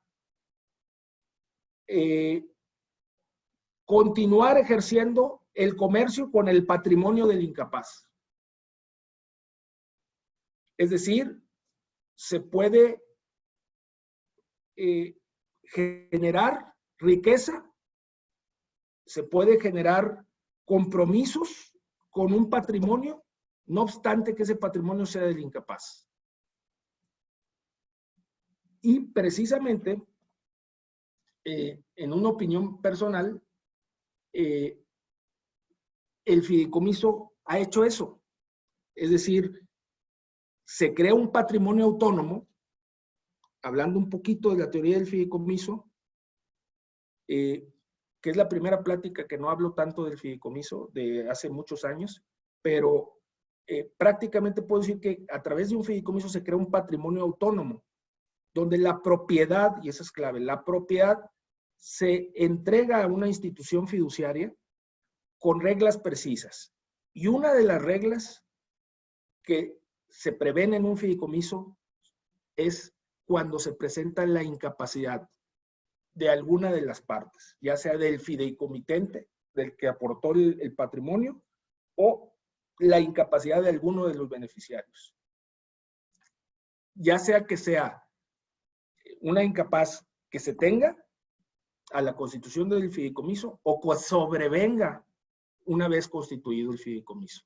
continuar ejerciendo el comercio con el patrimonio del incapaz. Es decir, se puede generar riqueza, se puede generar compromisos con un patrimonio, no obstante que ese patrimonio sea del incapaz. Y precisamente, en una opinión personal, el fideicomiso ha hecho eso. Es decir, se crea un patrimonio autónomo, hablando un poquito de la teoría del fideicomiso, que es la primera plática que no hablo tanto del fideicomiso de hace muchos años, pero prácticamente puedo decir que a través de un fideicomiso se crea un patrimonio autónomo, donde la propiedad, y esa es clave, la propiedad se entrega a una institución fiduciaria con reglas precisas. Y una de las reglas que se prevén en un fideicomiso es cuando se presenta la incapacidad de alguna de las partes, ya sea del fideicomitente, del que aportó el patrimonio, o la incapacidad de alguno de los beneficiarios. Ya sea que sea una incapaz que se tenga a la constitución del fideicomiso o que sobrevenga una vez constituido el fideicomiso.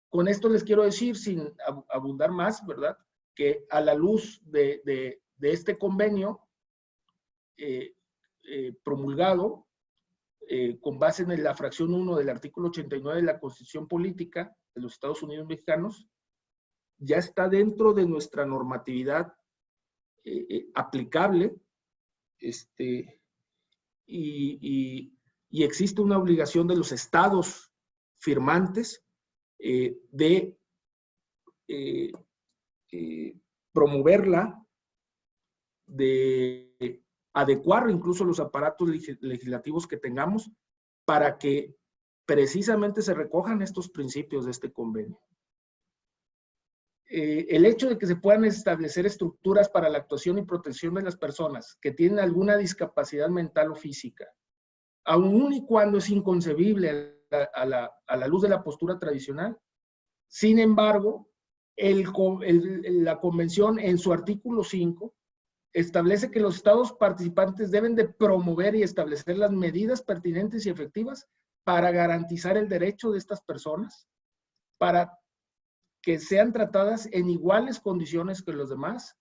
Con esto les quiero decir, sin abundar más, ¿verdad?, que a la luz de este convenio promulgado con base en la fracción 1 del artículo 89 de la Constitución Política de los Estados Unidos Mexicanos, ya está dentro de nuestra normatividad aplicable, y existe una obligación de los estados firmantes de promoverla, de adecuar incluso los aparatos legislativos que tengamos para que precisamente se recojan estos principios de este convenio. El hecho de que se puedan establecer estructuras para la actuación y protección de las personas que tienen alguna discapacidad mental o física, aun y cuando es inconcebible a la luz de la postura tradicional. Sin embargo, la Convención en su artículo 5 establece que los estados participantes deben de promover y establecer las medidas pertinentes y efectivas para garantizar el derecho de estas personas, para que sean tratadas en iguales condiciones que los demás,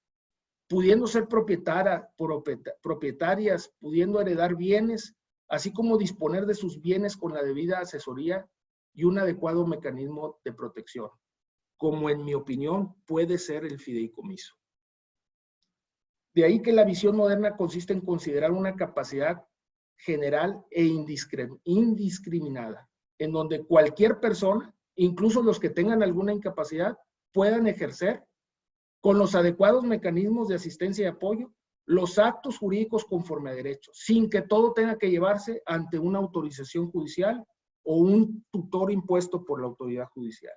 pudiendo ser propietarias, pudiendo heredar bienes así como disponer de sus bienes con la debida asesoría y un adecuado mecanismo de protección, como en mi opinión puede ser el fideicomiso. De ahí que la visión moderna consiste en considerar una capacidad general e indiscriminada, en donde cualquier persona, incluso los que tengan alguna incapacidad, puedan ejercer con los adecuados mecanismos de asistencia y apoyo los actos jurídicos conforme a derecho, sin que todo tenga que llevarse ante una autorización judicial o un tutor impuesto por la autoridad judicial.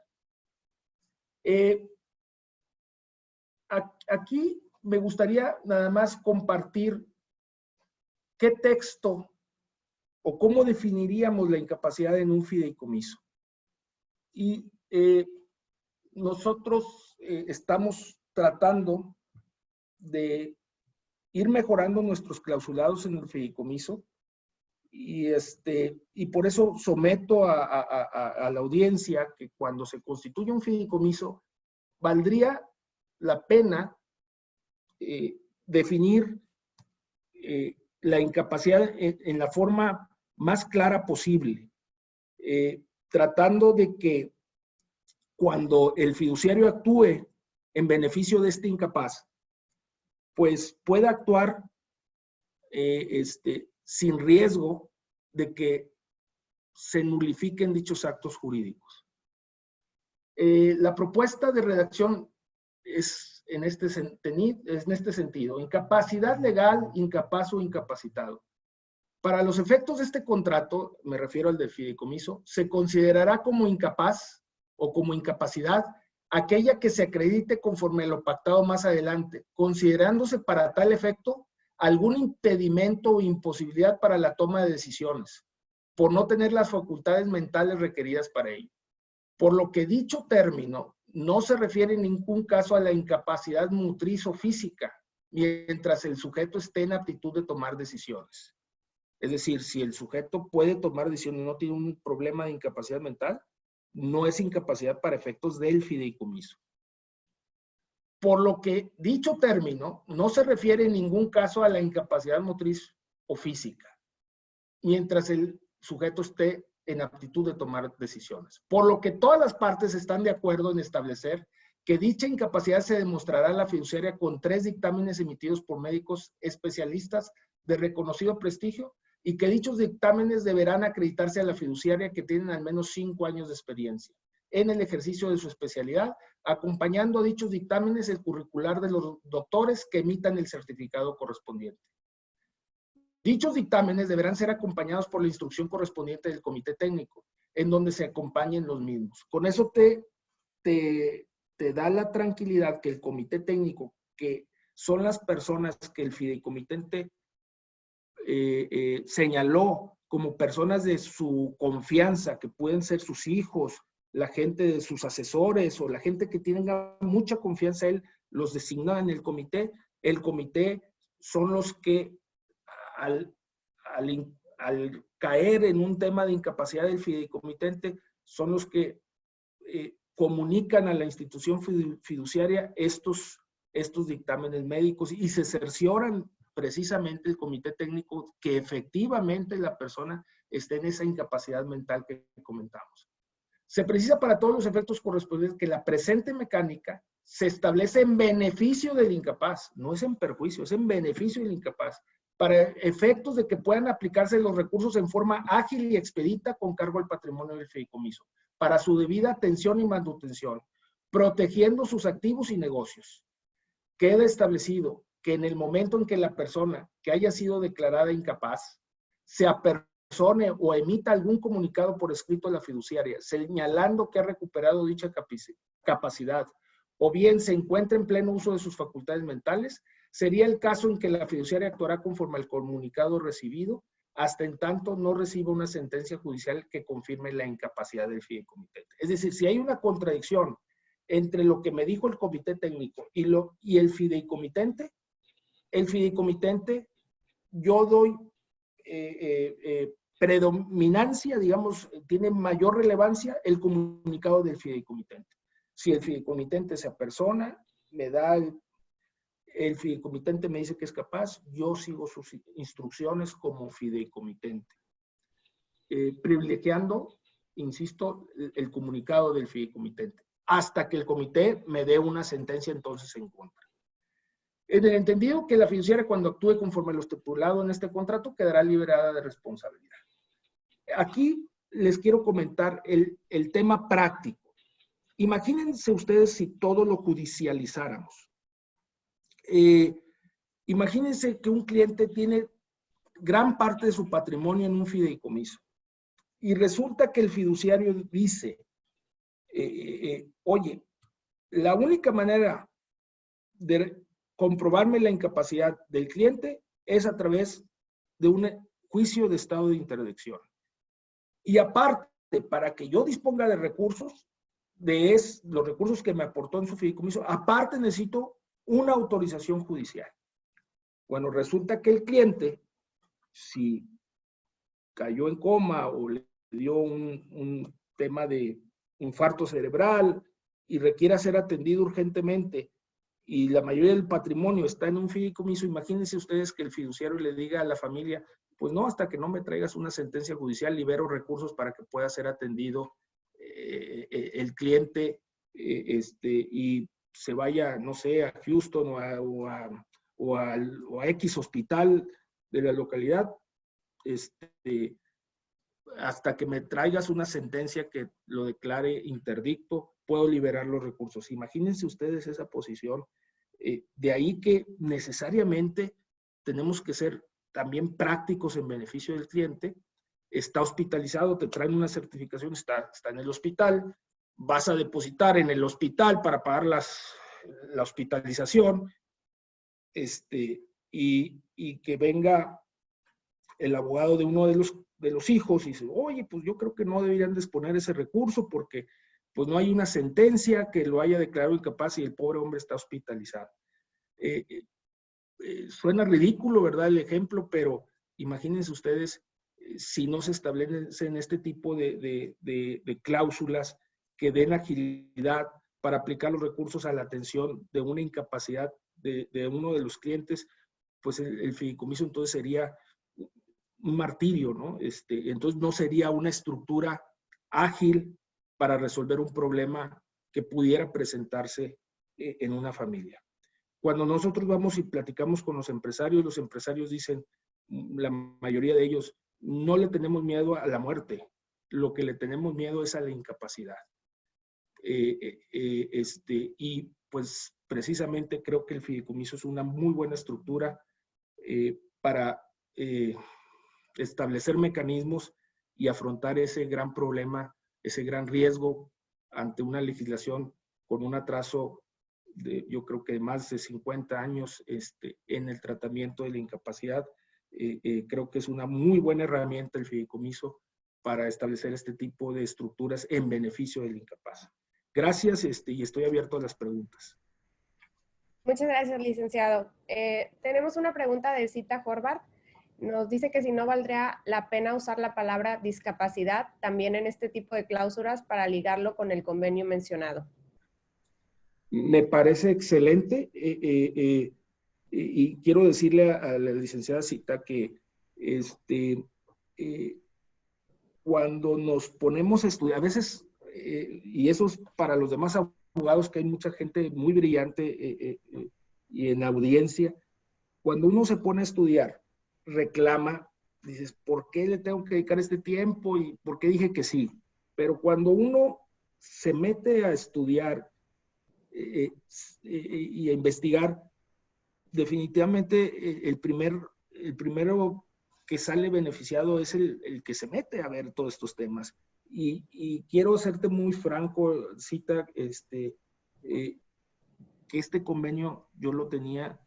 Aquí me gustaría nada más compartir qué texto o cómo definiríamos la incapacidad en un fideicomiso. Y nosotros estamos tratando de ir mejorando nuestros clausulados en el fideicomiso y por eso someto a la audiencia que cuando se constituye un fideicomiso valdría la pena definir la incapacidad en la forma más clara posible, tratando de que cuando el fiduciario actúe en beneficio de este incapaz, pues pueda actuar sin riesgo de que se nulifiquen dichos actos jurídicos. La propuesta de redacción es en este sentido: incapacidad legal, incapaz o incapacitado. Para los efectos de este contrato, me refiero al del fideicomiso, se considerará como incapaz o como incapacidad aquella que se acredite conforme a lo pactado más adelante, considerándose para tal efecto algún impedimento o imposibilidad para la toma de decisiones, por no tener las facultades mentales requeridas para ello. Por lo que dicho término no se refiere en ningún caso a la incapacidad motriz o física, mientras el sujeto esté en aptitud de tomar decisiones. Es decir, si el sujeto puede tomar decisiones y no tiene un problema de incapacidad mental, no es incapacidad para efectos del fideicomiso. Por lo que dicho término no se refiere en ningún caso a la incapacidad motriz o física, mientras el sujeto esté en aptitud de tomar decisiones. Por lo que todas las partes están de acuerdo en establecer que dicha incapacidad se demostrará a la fiduciaria con 3 dictámenes emitidos por médicos especialistas de reconocido prestigio y que dichos dictámenes deberán acreditarse a la fiduciaria que tienen al menos 5 años de experiencia en el ejercicio de su especialidad, acompañando a dichos dictámenes el curricular de los doctores que emitan el certificado correspondiente. Dichos dictámenes deberán ser acompañados por la instrucción correspondiente del comité técnico, en donde se acompañen los mismos. Con eso te da la tranquilidad que el comité técnico, que son las personas que el fideicomitente señaló como personas de su confianza, que pueden ser sus hijos, la gente de sus asesores o la gente que tenga mucha confianza en él, los designa en el comité. El comité son los que al caer en un tema de incapacidad del fideicomitente, son los que comunican a la institución fiduciaria estos dictámenes médicos y se cercioran precisamente el comité técnico que efectivamente la persona esté en esa incapacidad mental que comentamos. Se precisa para todos los efectos correspondientes que la presente mecánica se establece en beneficio del incapaz, no es en perjuicio, es en beneficio del incapaz, para efectos de que puedan aplicarse los recursos en forma ágil y expedita con cargo al patrimonio del fideicomiso, para su debida atención y manutención, protegiendo sus activos y negocios. Queda establecido que en el momento en que la persona que haya sido declarada incapaz se apersone o emita algún comunicado por escrito a la fiduciaria, señalando que ha recuperado dicha capacidad, o bien se encuentra en pleno uso de sus facultades mentales, sería el caso en que la fiduciaria actuará conforme al comunicado recibido, hasta en tanto no reciba una sentencia judicial que confirme la incapacidad del fideicomitente. Es decir, si hay una contradicción entre lo que me dijo el comité técnico y el fideicomitente, yo doy predominancia, digamos, tiene mayor relevancia el comunicado del fideicomitente. Si el fideicomitente se apersona, me da el fideicomitente me dice que es capaz, yo sigo sus instrucciones como fideicomitente. privilegiando, insisto, el comunicado del fideicomitente, hasta que el comité me dé una sentencia entonces en contra. En el entendido que la fiduciaria, cuando actúe conforme a lo estipulado en este contrato, quedará liberada de responsabilidad. Aquí les quiero comentar el tema práctico. Imagínense ustedes si todo lo judicializáramos. Imagínense que un cliente tiene gran parte de su patrimonio en un fideicomiso y resulta que el fiduciario dice, oye, la única manera de comprobarme la incapacidad del cliente es a través de un juicio de estado de interdicción. Y aparte, para que yo disponga de recursos, los recursos que me aportó en su fideicomiso, aparte necesito una autorización judicial. Bueno, resulta que el cliente, si cayó en coma o le dio un tema de infarto cerebral y requiere ser atendido urgentemente y la mayoría del patrimonio está en un fideicomiso, imagínense ustedes que el fiduciario le diga a la familia, pues no, hasta que no me traigas una sentencia judicial, libero recursos para que pueda ser atendido el cliente y se vaya, no sé, a Houston o a X hospital de la localidad, hasta que me traigas una sentencia que lo declare interdicto, puedo liberar los recursos. Imagínense ustedes esa posición. De ahí que necesariamente tenemos que ser también prácticos en beneficio del cliente. Está hospitalizado, te traen una certificación, está en el hospital, vas a depositar en el hospital para pagar la hospitalización, y que venga el abogado de uno de los hijos y dice, oye, pues yo creo que no deberían disponer ese recurso porque pues no hay una sentencia que lo haya declarado incapaz y el pobre hombre está hospitalizado. Suena ridículo, ¿verdad? El ejemplo, pero imagínense ustedes si no se establecen este tipo de cláusulas que den agilidad para aplicar los recursos a la atención de una incapacidad de uno de los clientes, pues el fideicomiso entonces sería un martirio, ¿no? Entonces no sería una estructura ágil para resolver un problema que pudiera presentarse en una familia. Cuando nosotros vamos y platicamos con los empresarios dicen, la mayoría de ellos, no le tenemos miedo a la muerte, lo que le tenemos miedo es a la incapacidad. Y pues precisamente creo que el fideicomiso es una muy buena estructura para establecer mecanismos y afrontar ese gran problema, ese gran riesgo ante una legislación con un atraso yo creo que de más de 50 años en el tratamiento de la incapacidad. Creo que es una muy buena herramienta el fideicomiso para establecer este tipo de estructuras en beneficio del incapaz. Gracias y estoy abierto a las preguntas. Muchas gracias, licenciado. Tenemos una pregunta de Cita Horvath. Nos dice que si no valdría la pena usar la palabra discapacidad también en este tipo de cláusulas para ligarlo con el convenio mencionado. Me parece excelente y quiero decirle a la licenciada Cita que cuando nos ponemos a estudiar, a veces, y eso es para los demás abogados, que hay mucha gente muy brillante y en audiencia, cuando uno se pone a estudiar, reclama, dices, ¿por qué le tengo que dedicar este tiempo? ¿Y por qué dije que sí? Pero cuando uno se mete a estudiar y a investigar, definitivamente el primero que sale beneficiado es el que se mete a ver todos estos temas. Y quiero hacerte muy franco, Cita, que este convenio yo lo tenía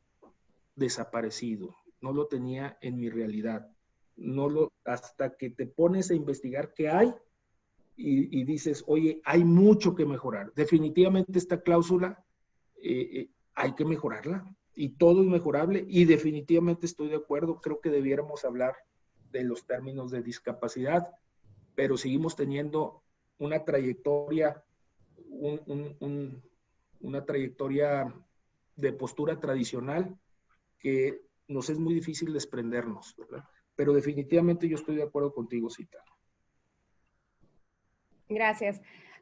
desaparecido, no lo tenía en mi realidad. Hasta que te pones a investigar qué hay y dices, oye, hay mucho que mejorar. Definitivamente esta cláusula hay que mejorarla y todo es mejorable y definitivamente estoy de acuerdo. Creo que debiéramos hablar de los términos de discapacidad, pero seguimos teniendo una trayectoria, una trayectoria de postura tradicional que nos es muy difícil desprendernos, ¿verdad? Pero definitivamente yo estoy de acuerdo contigo, Cita. Gracias.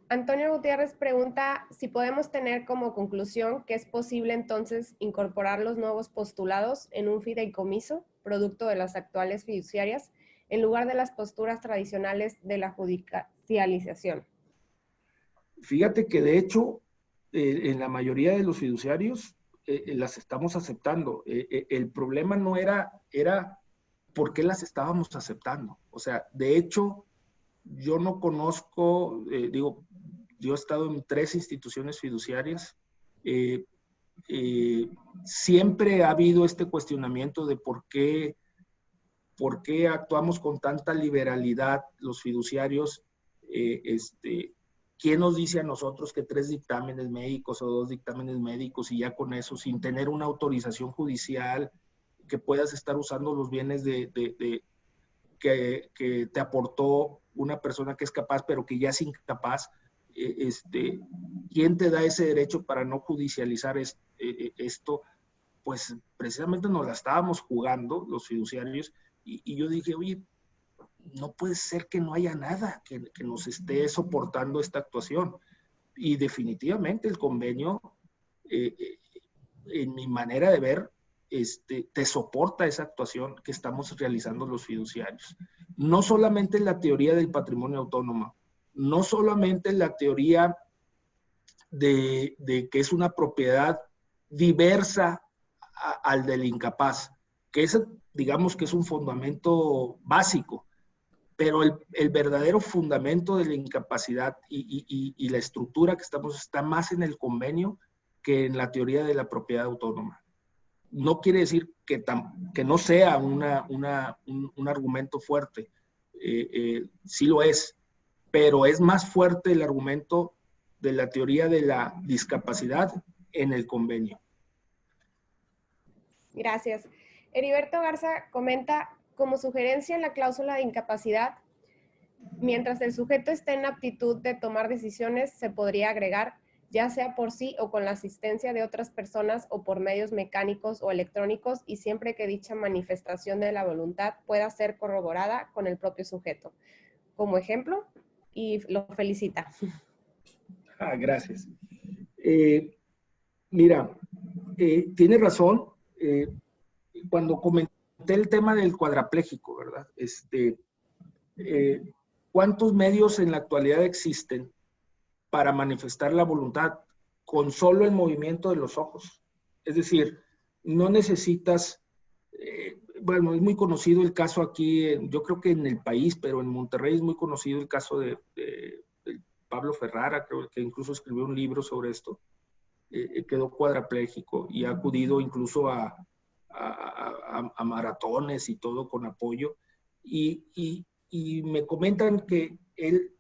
Antonio Gutiérrez pregunta si podemos tener como conclusión que es posible entonces incorporar los nuevos postulados en un fideicomiso, producto de las actuales fiduciarias, en lugar de las posturas tradicionales de la judicialización. Fíjate que de hecho, en la mayoría de los fiduciarios las estamos aceptando. El problema no era por qué las estábamos aceptando. O sea, de hecho, yo no conozco, yo he estado en 3 instituciones fiduciarias. Siempre ha habido este cuestionamiento de por qué actuamos con tanta liberalidad los fiduciarios. ¿Quién nos dice a nosotros que 3 dictámenes médicos o 2 dictámenes médicos y ya con eso, sin tener una autorización judicial, que puedas estar usando los bienes que te aportó una persona que es capaz, pero que ya es incapaz? ¿Quién te da ese derecho para no judicializar esto? Pues precisamente nos la estábamos jugando los fiduciarios y yo dije, oye, no puede ser que no haya nada que nos esté soportando esta actuación. Y definitivamente el convenio, en mi manera de ver, te soporta esa actuación que estamos realizando los fiduciarios. No solamente la teoría del patrimonio autónomo, no solamente la teoría de que es una propiedad diversa al del incapaz, que es, digamos que es un fundamento básico, pero el verdadero fundamento de la incapacidad y la estructura que está más en el convenio que en la teoría de la propiedad autónoma. No quiere decir que no sea un argumento fuerte, sí lo es, pero es más fuerte el argumento de la teoría de la discapacidad en el convenio. Gracias. Heriberto Garza comenta, como sugerencia en la cláusula de incapacidad, mientras el sujeto esté en aptitud de tomar decisiones, se podría agregar, ya sea por sí o con la asistencia de otras personas o por medios mecánicos o electrónicos, y siempre que dicha manifestación de la voluntad pueda ser corroborada con el propio sujeto. Como ejemplo, y lo felicita. Gracias. Mira, tiene razón. Cuando comenté el tema del cuadrapléjico, ¿verdad? ¿Cuántos medios en la actualidad existen para manifestar la voluntad con solo el movimiento de los ojos? Es decir, no necesitas, bueno, es muy conocido el caso aquí, yo creo que en el país, pero en Monterrey es muy conocido el caso de Pablo Ferrara, creo que incluso escribió un libro sobre esto. Quedó cuadrapléjico y ha acudido incluso a maratones y todo con apoyo. Y me comentan que él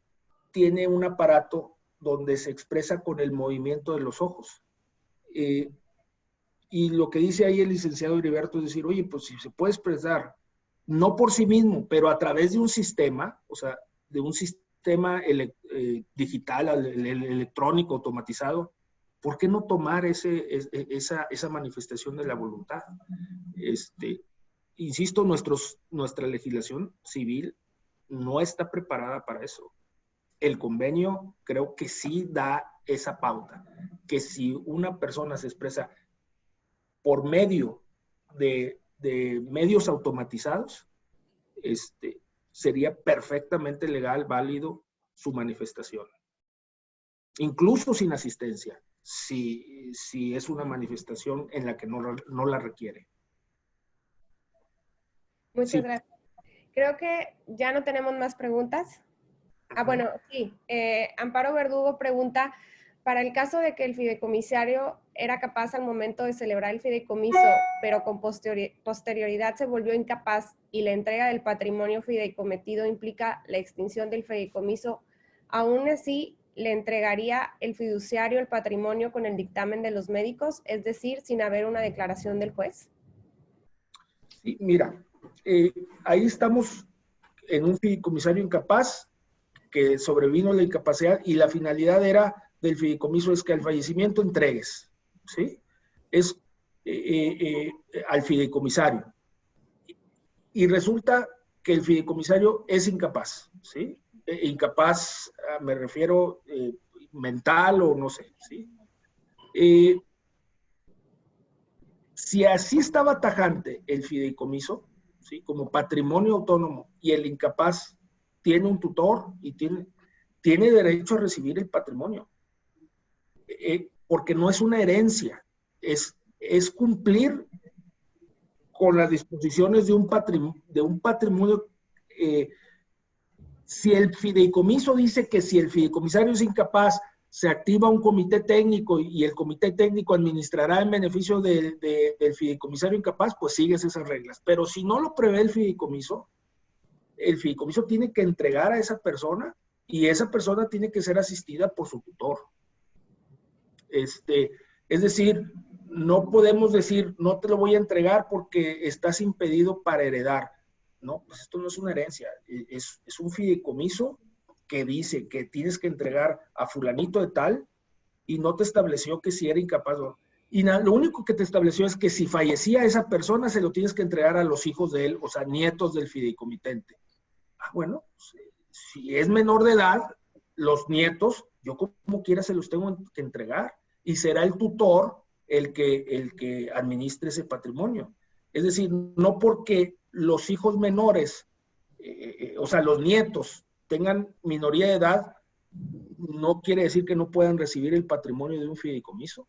tiene un aparato donde se expresa con el movimiento de los ojos. Y lo que dice ahí el licenciado Heriberto es decir, oye, pues si se puede expresar, no por sí mismo, pero a través de un sistema, o sea, de un sistema digital, electrónico, automatizado, ¿por qué no tomar esa manifestación de la voluntad? Insisto, nuestra legislación civil no está preparada para eso. El convenio creo que sí da esa pauta, que si una persona se expresa por medio de medios automatizados, sería perfectamente legal, válido su manifestación. Incluso sin asistencia, si es una manifestación en la que no la requiere. Muchas gracias. Creo que ya no tenemos más preguntas. Bueno, sí. Amparo Verdugo pregunta, para el caso de que el fideicomisario era capaz al momento de celebrar el fideicomiso, pero con posterioridad se volvió incapaz y la entrega del patrimonio fideicometido implica la extinción del fideicomiso, aún así le entregaría el fiduciario el patrimonio con el dictamen de los médicos, es decir, sin haber una declaración del juez. Sí, mira, ahí estamos en un fideicomisario incapaz que sobrevino la incapacidad y la finalidad del fideicomiso es que al fallecimiento entregues, ¿sí? Es al fideicomisario. Y resulta que el fideicomisario es incapaz, ¿sí? incapaz, me refiero mental o no sé, ¿sí? Si así estaba tajante el fideicomiso, ¿sí? Como patrimonio autónomo, y el incapaz tiene un tutor y tiene derecho a recibir el patrimonio, porque no es una herencia, es cumplir con las disposiciones de un patrimonio. Si el fideicomiso dice que si el fideicomisario es incapaz, se activa un comité técnico y el comité técnico administrará en beneficio del fideicomisario incapaz, pues sigues esas reglas. Pero si no lo prevé el fideicomiso tiene que entregar a esa persona y esa persona tiene que ser asistida por su tutor. Es decir, no podemos decir, no te lo voy a entregar porque estás impedido para heredar. No, pues esto no es una herencia, es un fideicomiso que dice que tienes que entregar a fulanito de tal y no te estableció que si era incapaz. Y lo único que te estableció es que si fallecía esa persona se lo tienes que entregar a los hijos de él, o sea, nietos del fideicomitente. Bueno, si es menor de edad, los nietos, yo como quiera se los tengo que entregar y será el tutor el que administre ese patrimonio. Es decir, no porque los hijos menores, o sea, los nietos tengan minoría de edad, no quiere decir que no puedan recibir el patrimonio de un fideicomiso.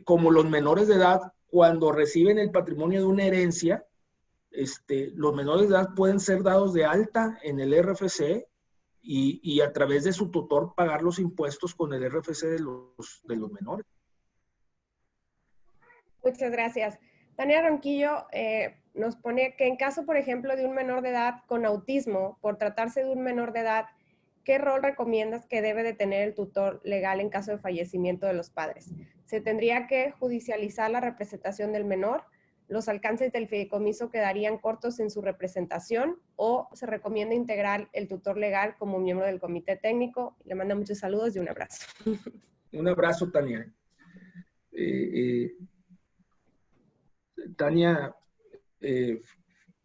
Como los menores de edad, cuando reciben el patrimonio de una herencia, los menores de edad pueden ser dados de alta en el RFC y a través de su tutor pagar los impuestos con el RFC de los menores. Muchas gracias. Tania Ronquillo nos pone que en caso, por ejemplo, de un menor de edad con autismo, por tratarse de un menor de edad, ¿qué rol recomiendas que debe de tener el tutor legal en caso de fallecimiento de los padres? ¿Se tendría que judicializar la representación del menor? ¿Los alcances del fideicomiso quedarían cortos en su representación? ¿O se recomienda integrar el tutor legal como miembro del comité técnico? Le mando muchos saludos y un abrazo. Un abrazo, Tania. Tania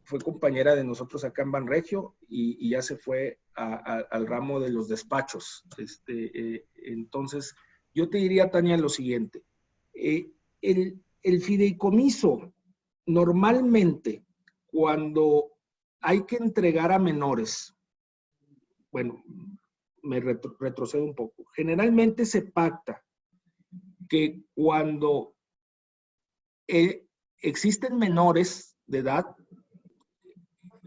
fue compañera de nosotros acá en Banregio y ya se fue al ramo de los despachos. Entonces, yo te diría, Tania, lo siguiente. El fideicomiso, normalmente, cuando hay que entregar a menores, bueno, me retrocedo un poco. Generalmente se pacta que cuando existen menores de edad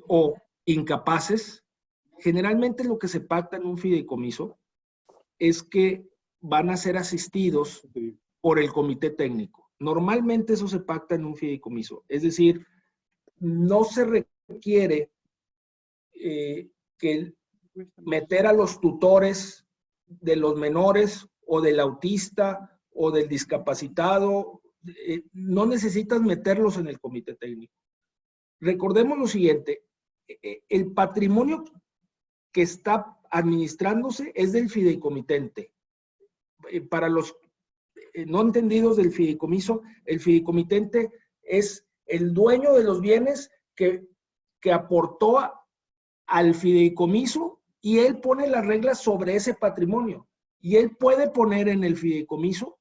o incapaces, generalmente lo que se pacta en un fideicomiso es que van a ser asistidos por el comité técnico. Normalmente eso se pacta en un fideicomiso. Es decir, no se requiere que meter a los tutores de los menores o del autista o del discapacitado. No necesitas meterlos en el comité técnico. Recordemos lo siguiente, el patrimonio que está administrándose es del fideicomitente. Para los no entendidos del fideicomiso, el fideicomitente es el dueño de los bienes que aportó al fideicomiso y él pone las reglas sobre ese patrimonio. Y él puede poner en el fideicomiso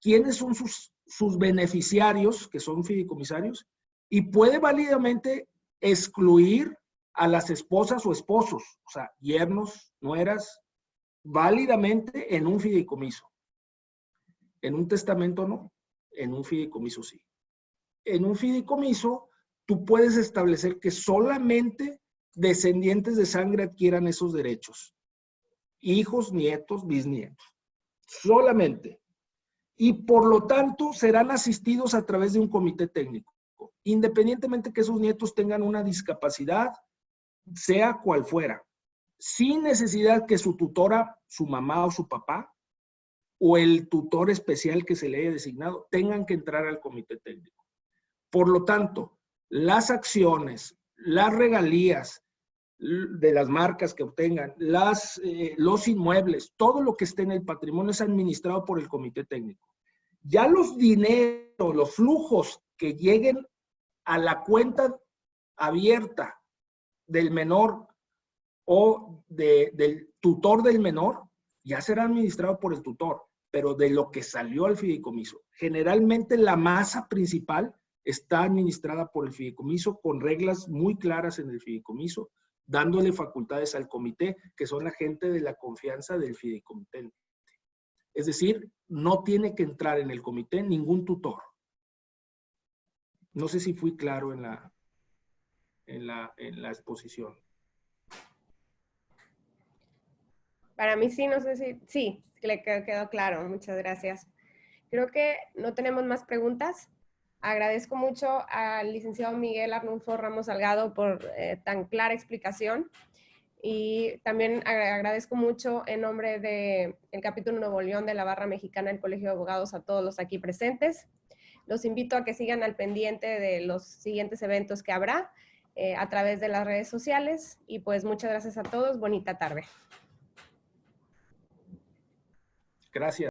quiénes son sus beneficiarios, que son fideicomisarios, y puede válidamente excluir a las esposas o esposos, o sea, yernos, nueras, válidamente en un fideicomiso. En un testamento no, en un fideicomiso sí. En un fideicomiso tú puedes establecer que solamente descendientes de sangre adquieran esos derechos. Hijos, nietos, bisnietos. Solamente. Y por lo tanto serán asistidos a través de un comité técnico, independientemente que esos nietos tengan una discapacidad, sea cual fuera, sin necesidad que su tutora, su mamá o su papá, o el tutor especial que se le haya designado, tengan que entrar al comité técnico. Por lo tanto, las acciones, las regalías de las marcas que obtengan, los inmuebles, todo lo que esté en el patrimonio es administrado por el comité técnico. Ya los dineros, los flujos que lleguen a la cuenta abierta del menor o del tutor del menor, ya será administrado por el tutor, pero de lo que salió al fideicomiso. Generalmente la masa principal está administrada por el fideicomiso con reglas muy claras en el fideicomiso, dándole facultades al comité, que son la gente de la confianza del fideicomitente. Es decir, no tiene que entrar en el comité ningún tutor. No sé si fui claro en la exposición. Para mí sí, no sé si... Sí, le quedó claro. Muchas gracias. Creo que no tenemos más preguntas. Agradezco mucho al licenciado Miguel Arnulfo Ramos Salgado por tan clara explicación. Y también agradezco mucho en nombre del capítulo Nuevo León de la Barra Mexicana del Colegio de Abogados a todos los aquí presentes. Los invito a que sigan al pendiente de los siguientes eventos que habrá a través de las redes sociales. Y pues muchas gracias a todos. Bonita tarde. Gracias.